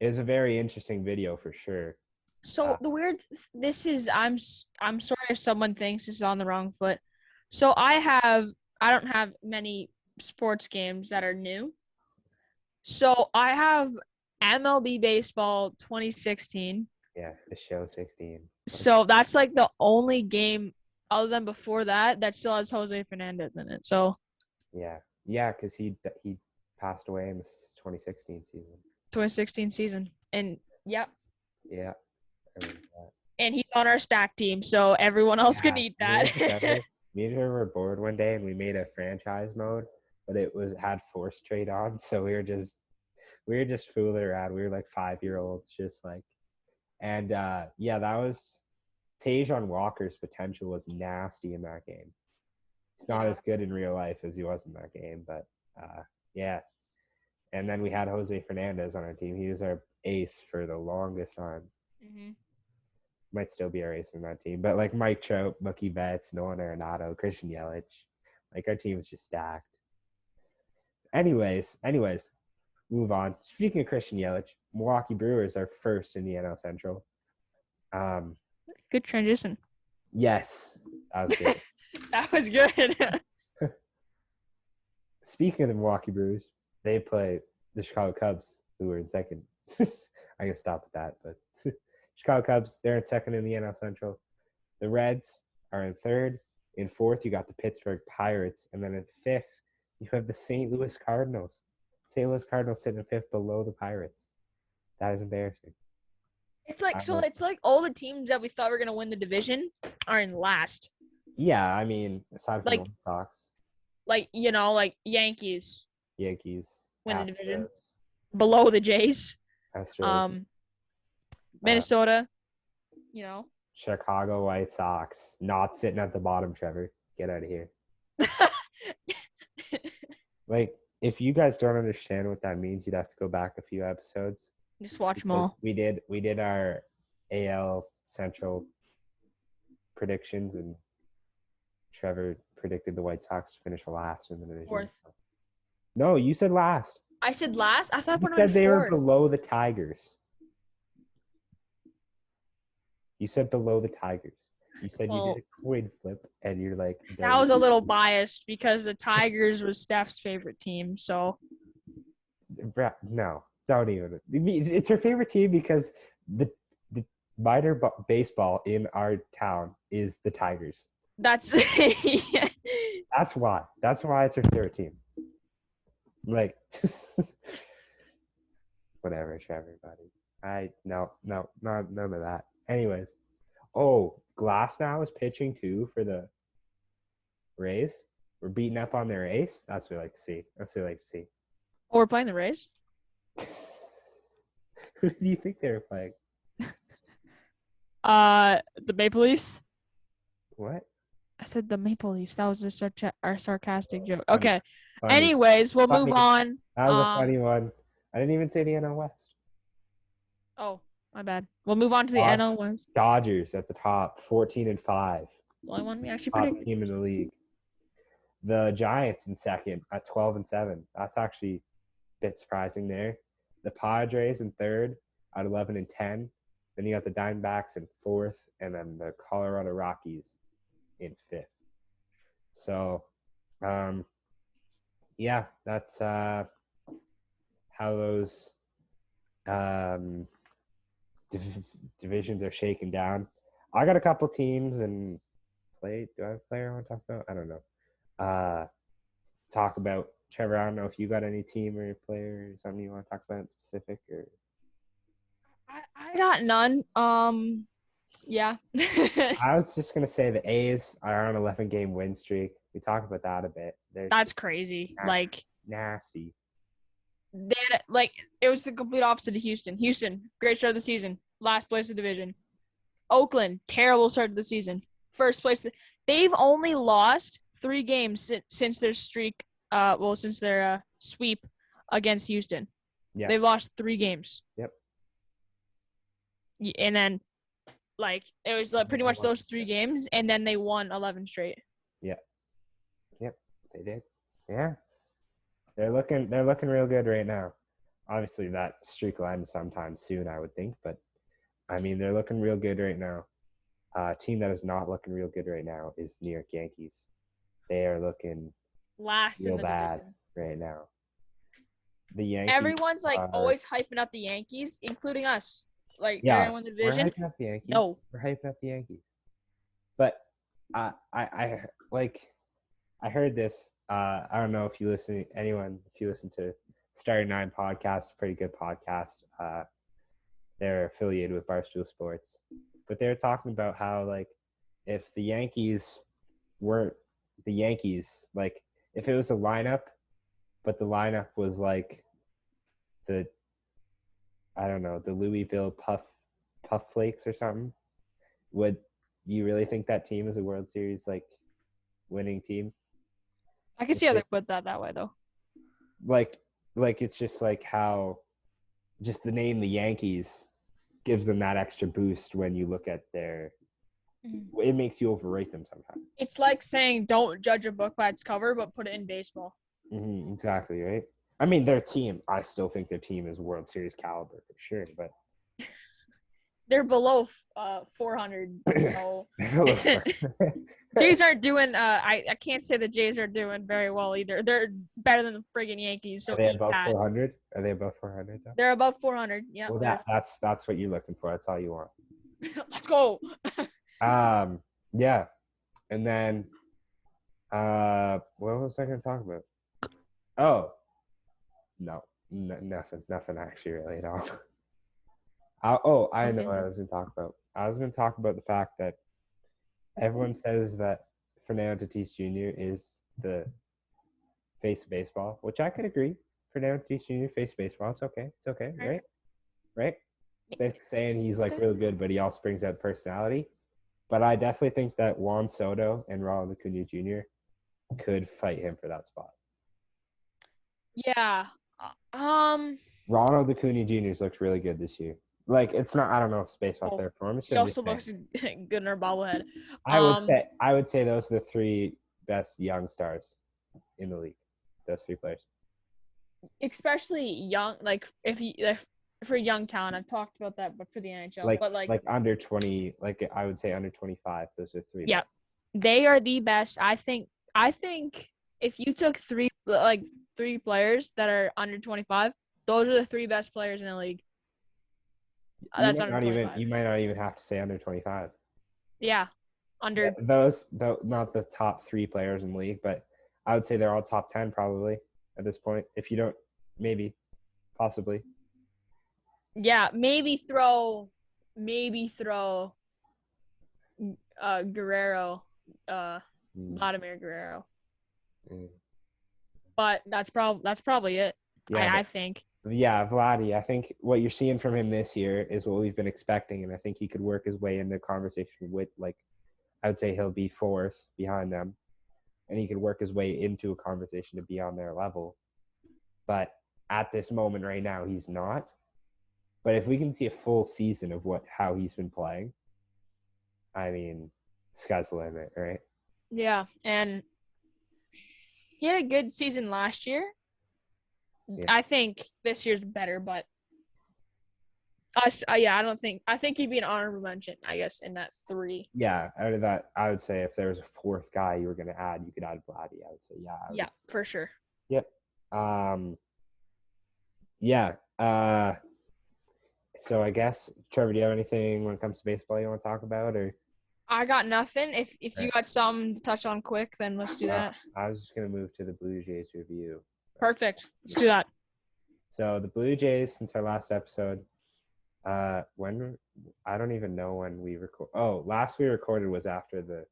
Speaker 1: it was a very interesting video for sure.
Speaker 2: So I'm sorry if someone thinks this is on the wrong foot. So I don't have many sports games that are new. So I have MLB Baseball 2016.
Speaker 1: Yeah, the show 16.
Speaker 2: So that's like the only game other than before that still has Jose Fernandez in it. So
Speaker 1: yeah, because he passed away in the 2016 season.
Speaker 2: 2016 season, and
Speaker 1: yeah.
Speaker 2: And he's on our stack team, so everyone else can eat that.
Speaker 1: Me and her were bored one day, and we made a franchise mode, but it had force trade on, so we were just fooling around. We were like 5-year-olds, just like, and that was Tajon Walker's potential was nasty in that game. He's not as good in real life as he was in that game, but yeah. And then we had Jose Fernandez on our team. He was our ace for the longest time.
Speaker 2: Mm-hmm.
Speaker 1: Might still be our ace in that team, but like Mike Trout, Mookie Betts, Nolan Arenado, Christian Yelich, like our team was just stacked. Anyways, move on. Speaking of Christian Yelich, Milwaukee Brewers are first in the NL Central.
Speaker 2: Good transition.
Speaker 1: Yes, that was good.
Speaker 2: That was good.
Speaker 1: Speaking of the Milwaukee Brewers, they play the Chicago Cubs who are in second. I can stop at that, but Chicago Cubs, they're in second in the NL Central. The Reds are in third. In fourth, you got the Pittsburgh Pirates, and then in fifth, you have the St. Louis Cardinals. St. Louis Cardinals sitting in fifth below the Pirates. That is embarrassing.
Speaker 2: It's like all the teams that we thought were gonna win the division are in last.
Speaker 1: Yeah, I mean, aside from the White Sox,
Speaker 2: like Yankees win the division
Speaker 1: Astros,
Speaker 2: below the Jays.
Speaker 1: Astros,
Speaker 2: Minnesota,
Speaker 1: Chicago White Sox, not sitting at the bottom. Trevor, get out of here. Like, if you guys don't understand what that means, you'd have to go back a few episodes.
Speaker 2: Just watch them all.
Speaker 1: We did our AL Central predictions, and Trevor predicted the White Sox to finish last in the division.
Speaker 2: Fourth.
Speaker 1: No, you said last.
Speaker 2: I said last? I thought
Speaker 1: you said they were below the Tigers. You said below the Tigers. You said you did a coin flip, and you're like...
Speaker 2: That was a little biased because the Tigers was Steph's favorite team, so...
Speaker 1: No, don't even. It's her favorite team because the minor baseball in our town is the Tigers.
Speaker 2: That's...
Speaker 1: That's why. That's why it's her favorite team. Like... Whatever, Trevor, buddy. No, none of that. Anyways. Oh, Glasnow is pitching too for the Rays. We're beating up on their ace. That's what I like to see.
Speaker 2: Oh, we're playing the Rays?
Speaker 1: Who do you think they're playing?
Speaker 2: The Maple Leafs.
Speaker 1: What?
Speaker 2: I said the Maple Leafs. That was our sarcastic joke. Okay.
Speaker 1: Funny.
Speaker 2: Anyways, we'll move on.
Speaker 1: That was a funny one. I didn't even say the NL West.
Speaker 2: Oh, my bad. We'll move on to the NL West.
Speaker 1: Dodgers at the top, 14-5.
Speaker 2: The only one we actually
Speaker 1: top
Speaker 2: predicted.
Speaker 1: Team in the league. The Giants in second at 12-7. That's actually a bit surprising there. The Padres in third at 11-10. Then you got the Diamondbacks in fourth, and then the Colorado Rockies in fifth. So, yeah, that's how those divisions are shaken down. I got a couple teams and play. Do I have a player I want to talk about? I don't know. Talk about Trevor. I don't know if you got any team or player or something you want to talk about in specific, or
Speaker 2: I got none. Yeah.
Speaker 1: I was just gonna say the A's are on an 11-game win streak. We talked about that a bit.
Speaker 2: That's crazy.
Speaker 1: Nasty.
Speaker 2: It was the complete opposite of Houston. Houston, great start of the season. Last place of the division. Oakland, terrible start of the season. First place. They've only lost 3 games since their streak. Since their sweep against Houston. Yeah. They've lost 3 games.
Speaker 1: Yep.
Speaker 2: And then, it was pretty much those 3 games, and then they won 11 straight.
Speaker 1: Yeah. Yep, they did. Yeah. They're looking real good right now. Obviously, that streak will end sometime soon, I would think. But, I mean, they're looking real good right now. A team that is not looking real good right now is New York Yankees. They are looking
Speaker 2: last
Speaker 1: real
Speaker 2: in the
Speaker 1: bad
Speaker 2: division
Speaker 1: right now. The Yankees.
Speaker 2: Everyone's always hyping up the Yankees, including us. Everyone in the division.
Speaker 1: We're hyping up the Yankees.
Speaker 2: No,
Speaker 1: we're hyping up the Yankees. But I heard this. I don't know if you listen to Starting 9 podcast, pretty good podcast. They're affiliated with Barstool Sports, but they're talking about how if the Yankees weren't the Yankees, if it was a lineup, but the lineup was the Louisville Puff Flakes or something, would you really think that team is a World Series winning team?
Speaker 2: I can see how they put that way though.
Speaker 1: It's just how just the name the Yankees gives them that extra boost when you look at their it makes you overrate them sometimes.
Speaker 2: It's like saying don't judge a book by its cover, but put it in baseball.
Speaker 1: Mm-hmm, exactly, right? I mean, their team, I still think their team is World Series caliber for sure, but
Speaker 2: They're below 400. So Jays aren't doing. I can't say the Jays are doing very well either. They're better than the friggin' Yankees. So
Speaker 1: Are they
Speaker 2: eat
Speaker 1: above
Speaker 2: that.
Speaker 1: 400? Are they above 400 though?
Speaker 2: They're above 400. Yeah.
Speaker 1: Well, that's what you're looking for. That's all you want.
Speaker 2: Let's go.
Speaker 1: Yeah, and then what was I going to talk about? Oh, no, nothing actually really at all. I know what I was going to talk about. I was going to talk about the fact that everyone says that Fernando Tatis Jr. is the face of baseball, which I could agree. Fernando Tatis Jr. face of baseball. It's okay. It's okay, right? Right? They're saying he's like really good, but he also brings out personality. But I definitely think that Juan Soto and Ronald Acuna Jr. could fight him for that spot.
Speaker 2: Yeah.
Speaker 1: Ronald Acuna Jr. looks really good this year. Like, it's not. I don't know if it's based off their performance.
Speaker 2: He also looks good in our bobblehead.
Speaker 1: I would say those are the three best young stars in the league. Those three players,
Speaker 2: especially young. Like if for young talent, I've talked about that, but for the NHL, but
Speaker 1: like under 20, like I would say under 25. Those are three.
Speaker 2: Yeah, they are the best. I think if you took three players that are under 25, those are the three best players in the league. That's under 25.
Speaker 1: You might not even have to say under 25.
Speaker 2: Yeah, under
Speaker 1: those, though, not the top three players in the league, but I would say they're all top 10 probably at this point. If you don't, maybe, possibly.
Speaker 2: Yeah, maybe throw Guerrero, Vladimir Guerrero. But that's probably it. Yeah, I think.
Speaker 1: Yeah, Vladdy. I think what you're seeing from him this year is what we've been expecting, and I think he could work his way into the conversation with, like, I would say he'll be fourth behind them, and he could work his way into a conversation to be on their level. But at this moment right now, he's not. But if we can see a full season of how he's been playing, I mean, sky's the limit, right?
Speaker 2: Yeah, and he had a good season last year. Yeah. I think this year's better, but I think he'd be an honorable mention, I guess, in that three.
Speaker 1: Yeah, out of that, I would say if there was a fourth guy you were going to add, you could add Vladdy. I would say, yeah.
Speaker 2: Yeah, for sure.
Speaker 1: Yep. Yeah. So I guess, Trevor, do you have anything when it comes to baseball you want to talk about, or?
Speaker 2: I got nothing. If you got something to touch on quick, then let's do that.
Speaker 1: I was just going to move to the Blue Jays review.
Speaker 2: Perfect. Let's do that.
Speaker 1: So the Blue Jays, since our last episode, when I don't even know when we record. Oh, last we recorded was after the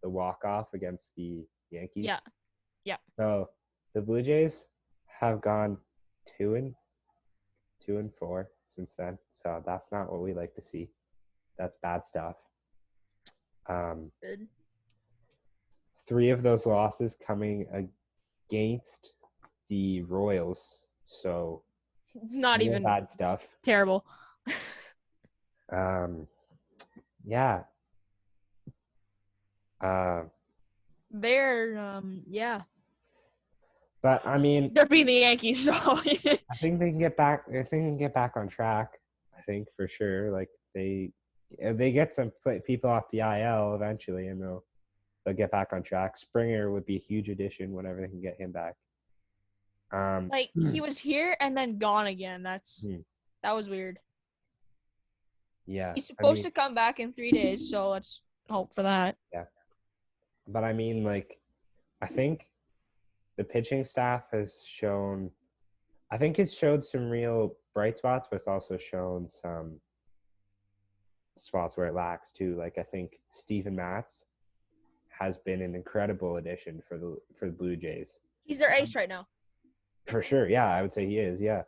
Speaker 1: walk-off against the Yankees.
Speaker 2: Yeah.
Speaker 1: So the Blue Jays have gone 2-4 since then. So that's not what we like to see. That's bad stuff.
Speaker 2: Good.
Speaker 1: 3 of those losses coming against the Royals. So
Speaker 2: not even
Speaker 1: bad stuff.
Speaker 2: Terrible.
Speaker 1: Yeah.
Speaker 2: They're yeah.
Speaker 1: But I mean,
Speaker 2: they're beating the Yankees, so
Speaker 1: I think they can get back. I think they can get back on track. I think for sure. Like they get some people off the IL eventually, and they'll get back on track. Springer would be a huge addition whenever they can get him back.
Speaker 2: Like he was here and then gone again. That was weird.
Speaker 1: Yeah.
Speaker 2: He's supposed to come back in 3 days, so let's hope for that.
Speaker 1: Yeah. But I mean, like, I think the pitching staff has shown – I think it's showed some real bright spots, but it's also shown some spots where it lacks too. Like, I think Steven Matz has been an incredible addition for the Blue Jays.
Speaker 2: He's their ace right now.
Speaker 1: For sure. Yeah, I would say he is, yeah.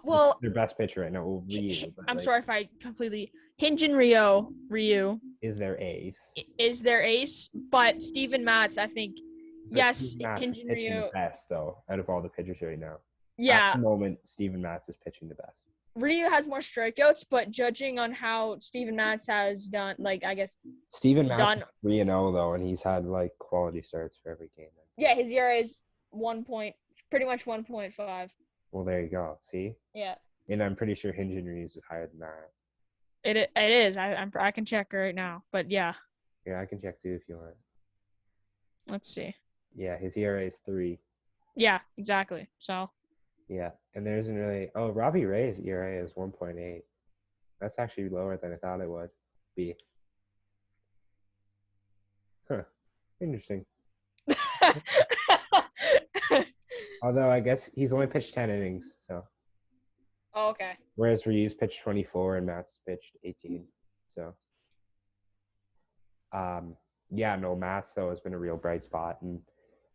Speaker 2: Well,
Speaker 1: he's their best pitcher right now. Well, Ryu,
Speaker 2: I'm sorry if I completely – Hyun-Jin Ryu
Speaker 1: is their ace.
Speaker 2: But Steven Matz, I think – yes,
Speaker 1: Hyun-Jin Ryu the best though out of all the pitchers right now.
Speaker 2: Yeah.
Speaker 1: At the moment, Steven Matz is pitching the best.
Speaker 2: Ryu has more strikeouts, but judging on how Steven Matz has done, like I guess
Speaker 1: Steven Matz is 3-0 though, and he's had like quality starts for every game.
Speaker 2: Yeah, his ERA is pretty much 1.5.
Speaker 1: Well, there you go. See?
Speaker 2: Yeah.
Speaker 1: And I'm pretty sure Hyun-Jin Ryu is higher than that.
Speaker 2: It is. I can check right now. But yeah,
Speaker 1: Yeah, I can check too if you want.
Speaker 2: let's see.
Speaker 1: Yeah, his ERA is 3.
Speaker 2: Yeah, exactly. So
Speaker 1: Yeah, and there isn't really. Oh, Robbie Ray's ERA is 1.8. That's actually lower than I thought it would be. Huh. Interesting. Although I guess he's only pitched 10 innings, so.
Speaker 2: Oh, okay.
Speaker 1: Whereas Ryu's pitched 24 and Matz pitched 18. So, yeah, no, Matz though has been a real bright spot.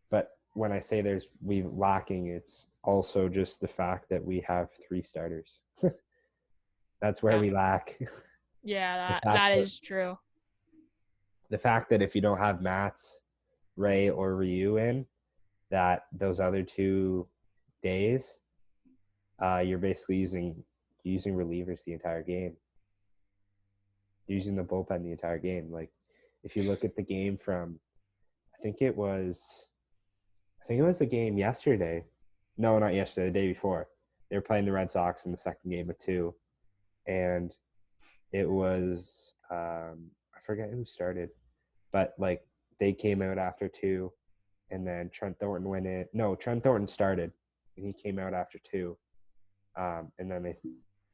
Speaker 1: But when I say we lacking, it's also just the fact that we have 3 starters. That's where
Speaker 2: Yeah.
Speaker 1: we lack.
Speaker 2: Yeah, that is true.
Speaker 1: The fact that if you don't have Matz, Ray, or Ryu in, that those other 2 days, you're basically using relievers the entire game. Using the bullpen the entire game. Like, if you look at the game from, I think it was the game yesterday. No, not yesterday, the day before. They were playing the Red Sox in the second game of 2, and it was I forget who started, but like they came out after 2, and then Trent Thornton went in. No, Trent Thornton started, and he came out after 2, and then they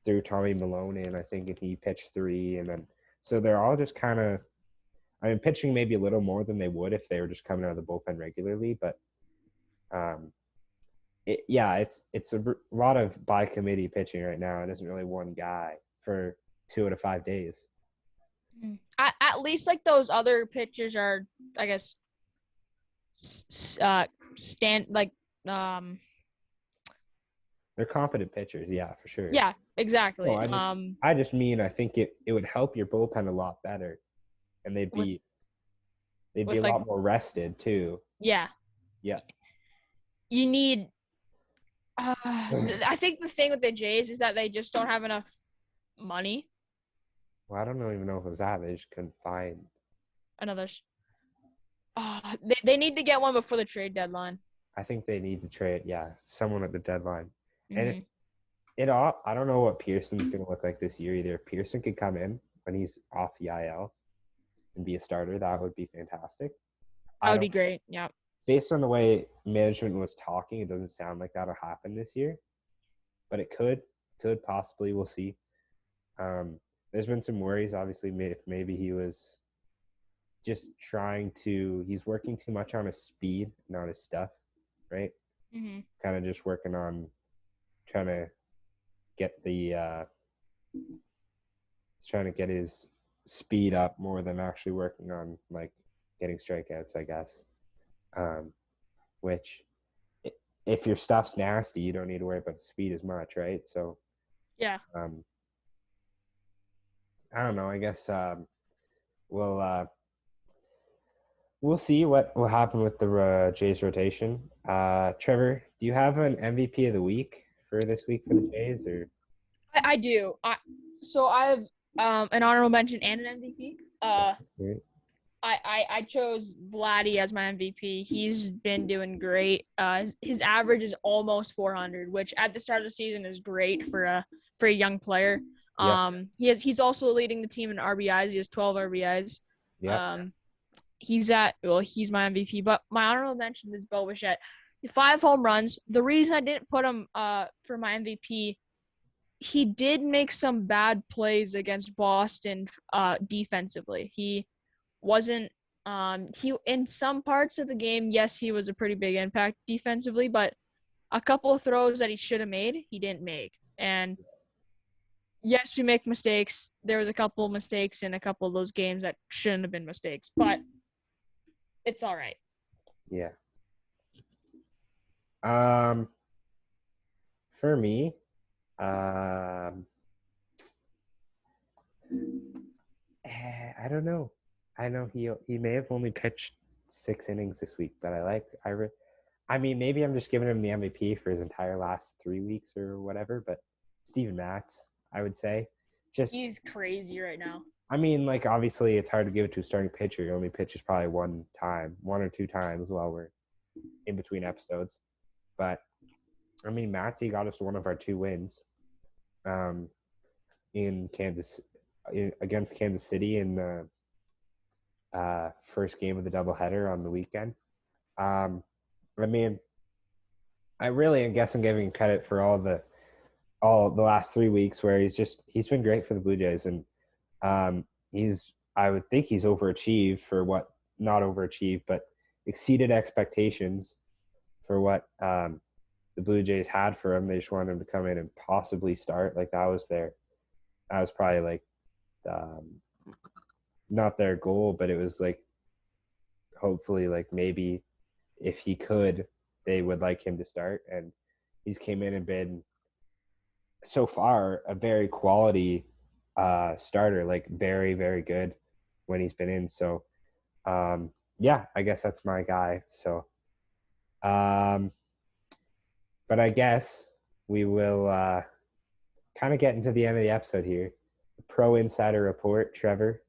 Speaker 1: threw Tommy Malone in, I think, and he pitched 3, and then so they're all just kind of. I mean, pitching maybe a little more than they would if they were just coming out of the bullpen regularly, but it's a lot of by committee pitching right now. It isn't really one guy for 2 out of 5 days.
Speaker 2: At least like those other pitchers are, I guess,
Speaker 1: They're competent pitchers, yeah, for sure.
Speaker 2: Yeah, exactly.
Speaker 1: No, I just mean I think it would help your bullpen a lot better, and they'd be a lot more rested too.
Speaker 2: Yeah.
Speaker 1: Yeah.
Speaker 2: You need. I think the thing with the Jays is that they just don't have enough money.
Speaker 1: Well, I don't even know if it was that. They just couldn't find
Speaker 2: another. They need to get one before the trade deadline.
Speaker 1: I think they need to trade, someone at the deadline. Mm-hmm. And I don't know what Pearson's going to look like this year either. If Pearson could come in when he's off the IL and be a starter, that would be fantastic.
Speaker 2: That would be great, yeah.
Speaker 1: Based on the way management was talking, it doesn't sound like that'll happen this year. But it could possibly. We'll see. There's been some worries, obviously, if maybe he was just he's working too much on his speed, not his stuff, right?
Speaker 2: Mm-hmm.
Speaker 1: Kind of just working on trying to get trying to get his speed up more than actually working on like getting strikeouts, I guess. Which if your stuff's nasty, you don't need to worry about the speed as much, right? So
Speaker 2: yeah.
Speaker 1: I don't know. I guess we'll see what will happen with the Jays rotation. Trevor, do you have an MVP of the week for this week for the Jays? Or
Speaker 2: I do. So I have an honorable mention and an MVP. I chose Vladdy as my MVP. He's been doing great. His average is almost 400, which at the start of the season is great for a young player. He's also leading the team in RBIs. He has 12 RBIs.
Speaker 1: Yeah.
Speaker 2: He's my MVP. But my honorable mention is Bo Bichette. 5 home runs. The reason I didn't put him for my MVP, he did make some bad plays against Boston defensively. He wasn't he in some parts of the game, yes, he was a pretty big impact defensively, but a couple of throws that he should have made, he didn't make. And yes, we make mistakes. There was a couple of mistakes in a couple of those games that shouldn't have been mistakes, but it's all right.
Speaker 1: Yeah. For me, I don't know. I know he may have only pitched 6 innings this week, but I mean, maybe I'm just giving him the MVP for his entire last 3 weeks or whatever, but Steven Matz, I would say.
Speaker 2: He's crazy right now.
Speaker 1: I mean, like, obviously it's hard to give it to a starting pitcher. He only pitches probably one or two times while we're in between episodes. But, I mean, Matz, he got us one of our 2 wins in Kansas against Kansas City in the first game of the doubleheader on the weekend. I mean, I really am guessing giving credit for all the last 3 weeks where he's been great for the Blue Jays, and I would think he's overachieved for what not overachieved, but exceeded expectations for what the Blue Jays had for him. They just wanted him to come in and possibly start. Like that was probably like not their goal, but it was like hopefully like maybe if he could, they would like him to start. And he's came in and been so far a very quality starter, like very, very good when he's been in. So yeah, I guess that's my guy. So but I guess we will kind of get into the end of the episode here. Pro Insider Report, Trevor.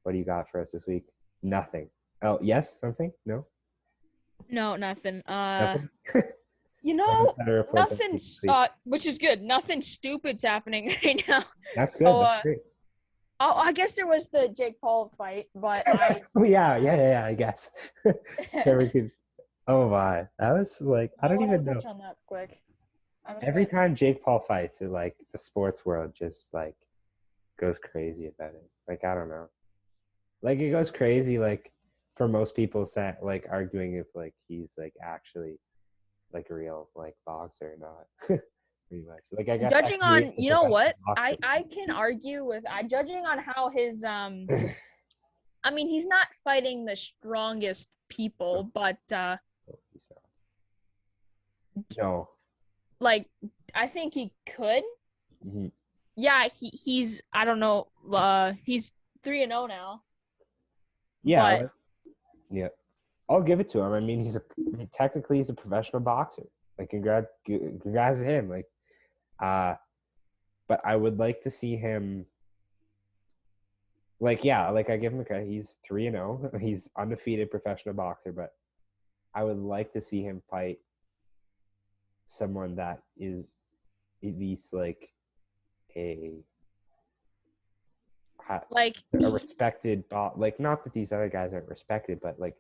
Speaker 1: What do you got for us this week? Nothing. Oh, yes, something? No?
Speaker 2: No, nothing.
Speaker 1: Nothing?
Speaker 2: Nothing. Which is good. Nothing stupid's happening right now.
Speaker 1: That's good. That's great.
Speaker 2: I guess there was the Jake Paul fight, but
Speaker 1: oh yeah, I guess. Oh my, that was like I don't even know.
Speaker 2: Touch on that quick.
Speaker 1: Every time Jake Paul fights, it like the sports world just like goes crazy about it. Like I don't know, like it goes crazy. Like for most people, like arguing if like he's like actually like a real like boxer or not. Pretty much. Like I guess
Speaker 2: judging on you know what I can argue with judging on how his I mean he's not fighting the strongest people, but
Speaker 1: no.
Speaker 2: Like I think he could.
Speaker 1: Mm-hmm.
Speaker 2: Yeah, he's I don't know. He's 3-0 now.
Speaker 1: Yeah, yeah. I'll give it to him. I mean, technically he's a professional boxer. Like congrats to him. Like, but I would like to see him. Like, yeah, like I give him a credit. He's 3-0. He's undefeated professional boxer, but I would like to see him fight someone that is at least like a respected, like not that these other guys aren't respected, but like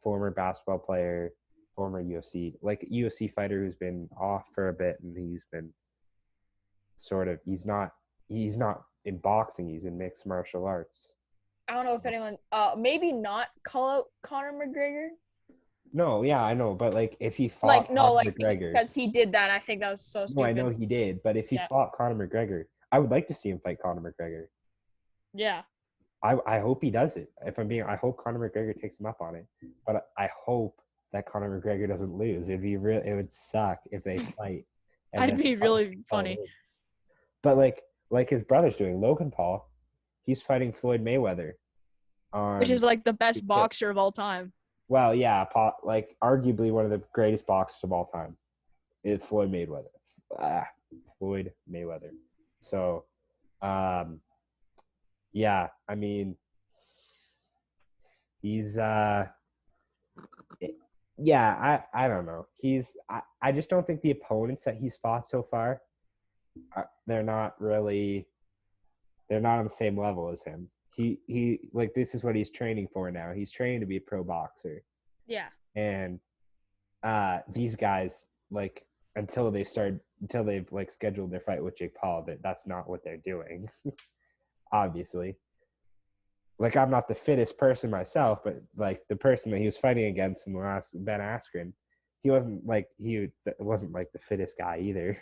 Speaker 1: former basketball player, former UFC, like UFC fighter who's been off for a bit, and he's been sort of he's not in boxing, he's in mixed martial arts.
Speaker 2: I don't know if anyone maybe not call out Conor McGregor.
Speaker 1: No, yeah, I know, but like if he fought McGregor,
Speaker 2: because he did that, I think that was so stupid.
Speaker 1: No, I know he did, but if he fought Conor McGregor, I would like to see him fight Conor McGregor.
Speaker 2: Yeah.
Speaker 1: I hope he does it. I hope Conor McGregor takes him up on it. But I hope that Conor McGregor doesn't lose. It would suck if they fight.
Speaker 2: That'd be really funny.
Speaker 1: But like his brother's doing, Logan Paul, he's fighting Floyd Mayweather.
Speaker 2: Which is like the best boxer of all time.
Speaker 1: Well, yeah, like arguably one of the greatest boxers of all time is Floyd Mayweather. Floyd Mayweather. So, yeah, I mean, he's I don't know. I just don't think the opponents that he's fought so far, they're not on the same level as him. He like this is what he's training for now. He's training to be a pro boxer.
Speaker 2: Yeah.
Speaker 1: And these guys like until they've like scheduled their fight with Jake Paul, that's not what they're doing. Obviously. Like I'm not the fittest person myself, but like the person that he was fighting against in the last Ben Askren, he wasn't like the fittest guy either.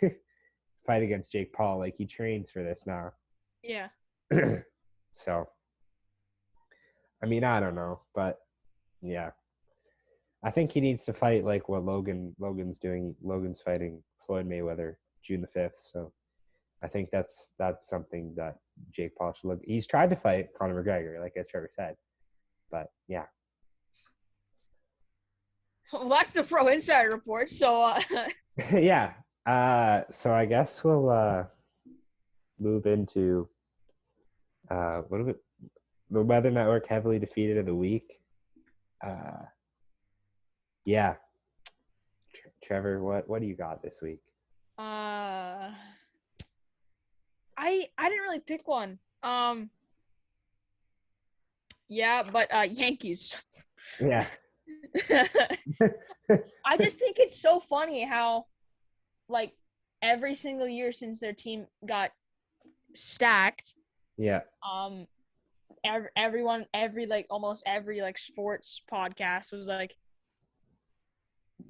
Speaker 1: Fight against Jake Paul, like he trains for this now.
Speaker 2: Yeah.
Speaker 1: So I mean, I don't know, but yeah. I think he needs to fight like what Logan's doing. Logan's fighting Floyd Mayweather June the 5th. So I think that's something that Jake Paul should look. He's tried to fight Conor McGregor, like as Trevor said. But yeah.
Speaker 2: Well, that's the Pro Insider Report. So
Speaker 1: yeah. So I guess we'll move into what are the Weather Network heavily defeated of the week. Yeah. Trevor, what do you got this week?
Speaker 2: I didn't really pick one. Yeah, but Yankees.
Speaker 1: Yeah.
Speaker 2: I just think it's so funny how, like, every single year since their team got stacked,
Speaker 1: Yeah.
Speaker 2: almost every like sports podcast was like,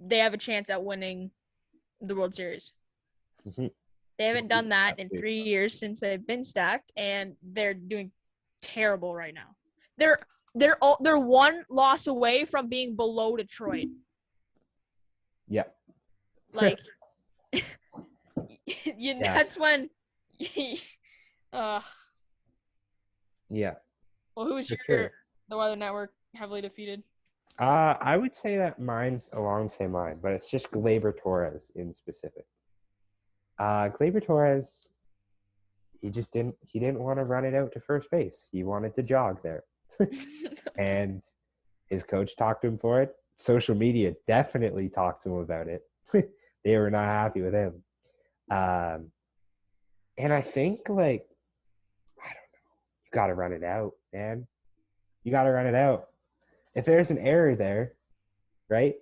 Speaker 2: they have a chance at winning the World Series.
Speaker 1: Mhm.
Speaker 2: They haven't done that in
Speaker 1: Absolutely.
Speaker 2: 3 years since they've been stacked, and they're doing terrible right now. They're one loss away from being below Detroit.
Speaker 1: Yeah.
Speaker 2: Like,
Speaker 1: Yeah.
Speaker 2: that's when.
Speaker 1: Yeah.
Speaker 2: Well, who's
Speaker 1: For
Speaker 2: your
Speaker 1: sure.
Speaker 2: the Weather Network heavily defeated?
Speaker 1: I would say that mine's along the same line, but it's just Gleyber Torres in specific. Gleyber Torres, he didn't want to run it out to first base. He wanted to jog there. And his coach talked to him for it. Social media definitely talked to him about it. They were not happy with him. And I think, like, I don't know, you got to run it out, man. You got to run it out. If there's an error there, right?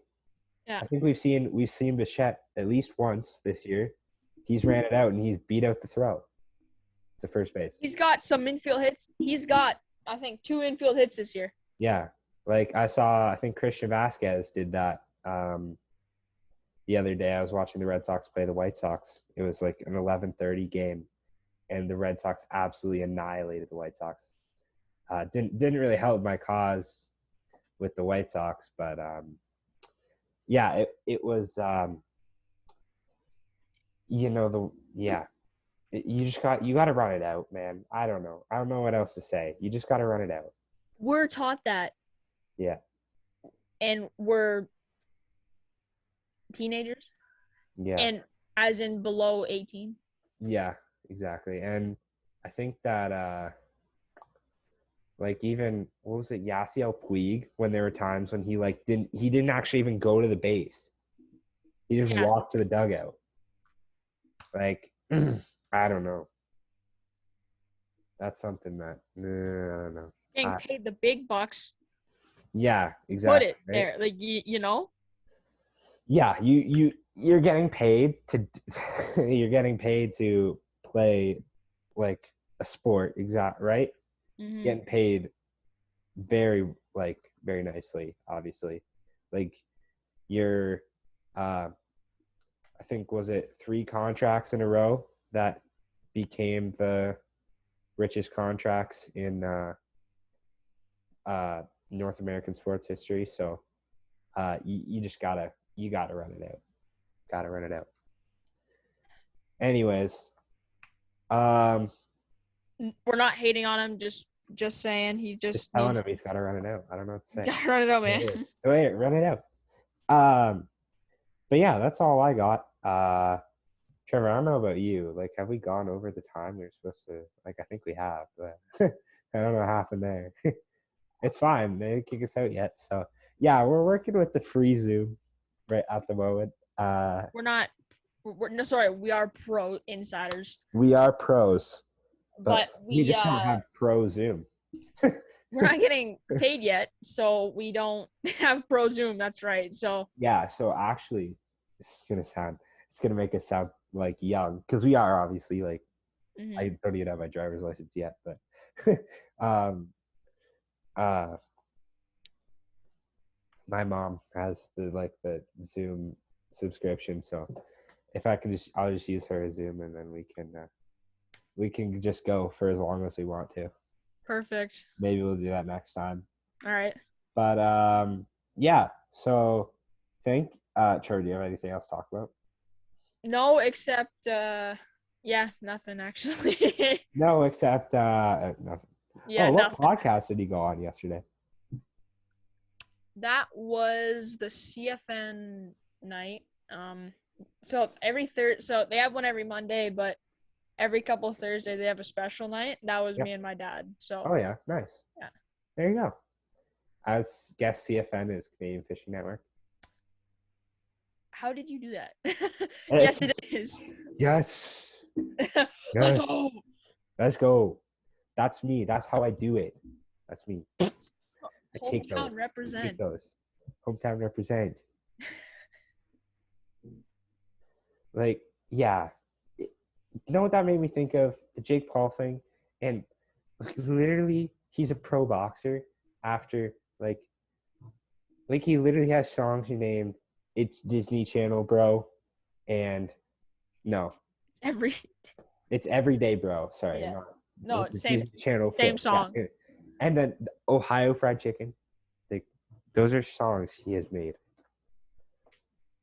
Speaker 2: Yeah.
Speaker 1: I think we've seen Bichette at least once this year. He's ran it out and he's beat out the throw to first base.
Speaker 2: He's got some infield hits. He's got, I think, 2 infield hits this year.
Speaker 1: Yeah. Like I think Christian Vasquez did that the other day. I was watching the Red Sox play the White Sox. It was like an 11:30 game, and the Red Sox absolutely annihilated the White Sox. Didn't really help my cause with the White Sox, but yeah, it was you got to run it out, man. I don't know what else to say. You just got to run it out.
Speaker 2: We're taught that.
Speaker 1: Yeah.
Speaker 2: And we're teenagers.
Speaker 1: Yeah.
Speaker 2: And as in below 18.
Speaker 1: Yeah, exactly. And I think that like, even, what was it, Yasiel Puig, when there were times when he didn't actually even go to the base. He just walked to the dugout. Like, I don't know. That's something that I don't know.
Speaker 2: Getting paid the big bucks.
Speaker 1: Yeah, exactly.
Speaker 2: Put it there, like, you know.
Speaker 1: Yeah, you're getting paid to you're getting paid to play like a sport, right?
Speaker 2: Mm-hmm.
Speaker 1: Getting paid very nicely, obviously. Like, you're I think, was it 3 contracts in a row that became the richest contracts in North American sports history. So you just gotta run it out. Gotta run it out. Anyways,
Speaker 2: we're not hating on him. Just saying, he just
Speaker 1: telling him he's gotta run it out. I don't know what to say.
Speaker 2: Gotta run it out, man.
Speaker 1: Wait, run it out. But yeah, that's all I got. Trevor, I don't know about you. Like, have we gone over the time we're supposed to? Like, I think we have, but I don't know what happened there. It's fine. They didn't kick us out yet. So, yeah, we're working with the free Zoom right at the moment.
Speaker 2: We are pro insiders.
Speaker 1: We are pros.
Speaker 2: But
Speaker 1: we just don't have pro Zoom.
Speaker 2: We're not getting paid yet, so we don't have pro Zoom. That's right. So
Speaker 1: yeah. So actually, it's gonna make us sound like young, because we are obviously, like,
Speaker 2: mm-hmm.
Speaker 1: I don't even have my driver's license yet, but my mom has the Zoom subscription, so if I can I'll just use her Zoom, and then we can just go for as long as we want to.
Speaker 2: Perfect.
Speaker 1: Maybe we'll do that next time.
Speaker 2: All right.
Speaker 1: But yeah. So, Trevor, do you have anything else to talk about?
Speaker 2: No, except nothing actually.
Speaker 1: No, except nothing.
Speaker 2: Yeah.
Speaker 1: What podcast did you go on yesterday?
Speaker 2: That was the CFN night. So so they have one every Monday, but every couple of Thursdays they have a special night. That was me and my dad. So.
Speaker 1: Oh yeah, nice.
Speaker 2: Yeah.
Speaker 1: There you go. As guest CFN is Canadian Fishing Network.
Speaker 2: How did you do that? Yes, it is.
Speaker 1: Yes.
Speaker 2: Let's go.
Speaker 1: Let's go. That's me. That's how I do it. That's me. I take those.
Speaker 2: Hometown represent.
Speaker 1: Take those. Hometown represent. Like, yeah. You know what that made me think of? The Jake Paul thing. And literally, he's a pro boxer after, like he literally has songs named It's Disney Channel, bro. And no. It's Everyday, bro. Sorry.
Speaker 2: Yeah.
Speaker 1: Not,
Speaker 2: No, it's
Speaker 1: Disney Channel.
Speaker 2: same song.
Speaker 1: Yeah. And then Ohio Fried Chicken. Like, those are songs he has made.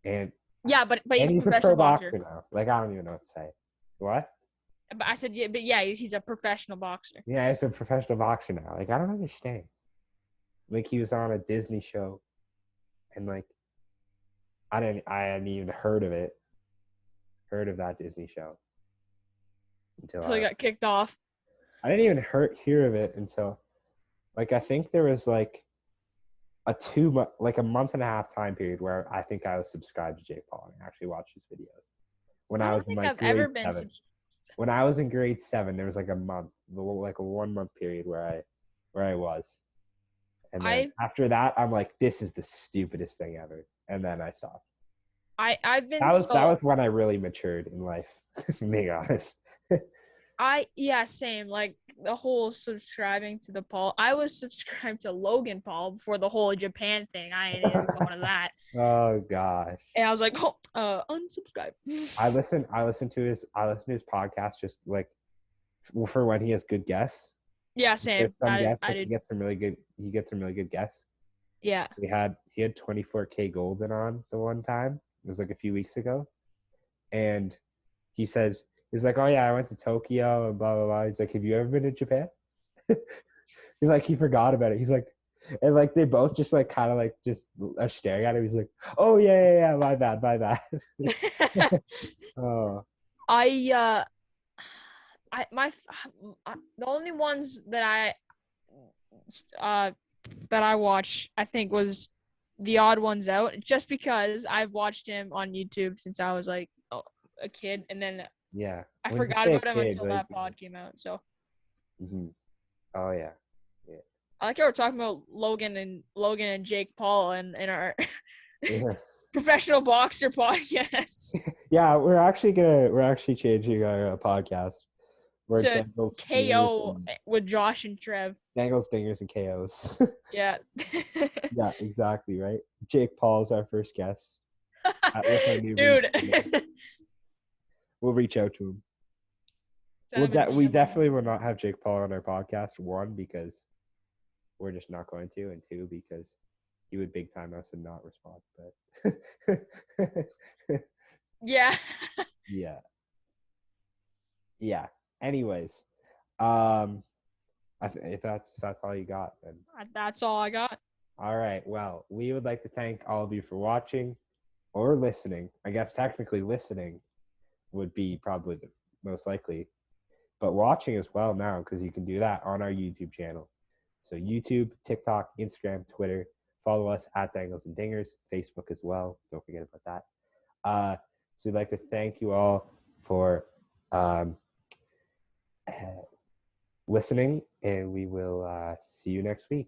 Speaker 1: And
Speaker 2: yeah, but he's
Speaker 1: he's
Speaker 2: a professional boxer
Speaker 1: now. Like, I don't even know what to say. What?
Speaker 2: But I said, yeah, but yeah, he's a professional boxer.
Speaker 1: Yeah, he's a professional boxer now. Like, I don't understand. Like, he was on a Disney show, and like, I hadn't even heard of it. Heard of that Disney show until
Speaker 2: he got kicked off.
Speaker 1: I didn't even hear of it until, like, I think there was like a month and a half time period where I think I was subscribed to Jake Paul and actually watched his videos. When I was in like grade 7. When I was in grade 7, there was like a 1 month period where I was. And then after that, I'm like, this is the stupidest thing ever. And then I stopped. That was when I really matured in life, being honest.
Speaker 2: Same. Like the whole subscribing to the Paul. I was subscribed to Logan Paul before the whole Japan thing. I ain't even going to that.
Speaker 1: Oh gosh.
Speaker 2: And I was like, unsubscribe.
Speaker 1: I listen to his podcast just like for when he has good guests.
Speaker 2: Yeah, same. I did.
Speaker 1: He gets some really good guests.
Speaker 2: Yeah.
Speaker 1: He had 24K Golden on the one time. It was like a few weeks ago. And he's like, oh yeah, I went to Tokyo and blah blah blah. He's like, have you ever been to Japan? He's like, he forgot about it. He's like, and like they both just like kind of like just are staring at him. He's like, oh yeah, my bad. Oh.
Speaker 2: The only ones that I watch, I think, was The Odd Ones Out, just because I've watched him on YouTube since I was like a kid, and then
Speaker 1: yeah,
Speaker 2: I forgot about him until that pod came out. So.
Speaker 1: Mm-hmm. Oh yeah.
Speaker 2: I like how we're talking about Logan and Jake Paul and our professional boxer podcast.
Speaker 1: Yeah, we're actually changing our podcast.
Speaker 2: We're to KO with Josh and Trev.
Speaker 1: Dangles, Dingers, and KOs.
Speaker 2: Yeah.
Speaker 1: Yeah, exactly, right? Jake Paul's our first guest.
Speaker 2: Dude.
Speaker 1: We'll reach out to him. We definitely will not have Jake Paul on our podcast. 1, because we're just not going to, and 2, because he would big time us and not respond. But
Speaker 2: yeah.
Speaker 1: Yeah. Anyways, if that's all you got, then
Speaker 2: that's all I got.
Speaker 1: All right. Well, we would like to thank all of you for watching or listening. I guess technically listening would be probably the most likely, but watching as well now, because you can do that on our YouTube channel. So YouTube, TikTok, Instagram, Twitter. Follow us at Dangles and Dingers. Facebook as well. Don't forget about that. So we'd like to thank you all for listening, and we will see you next week.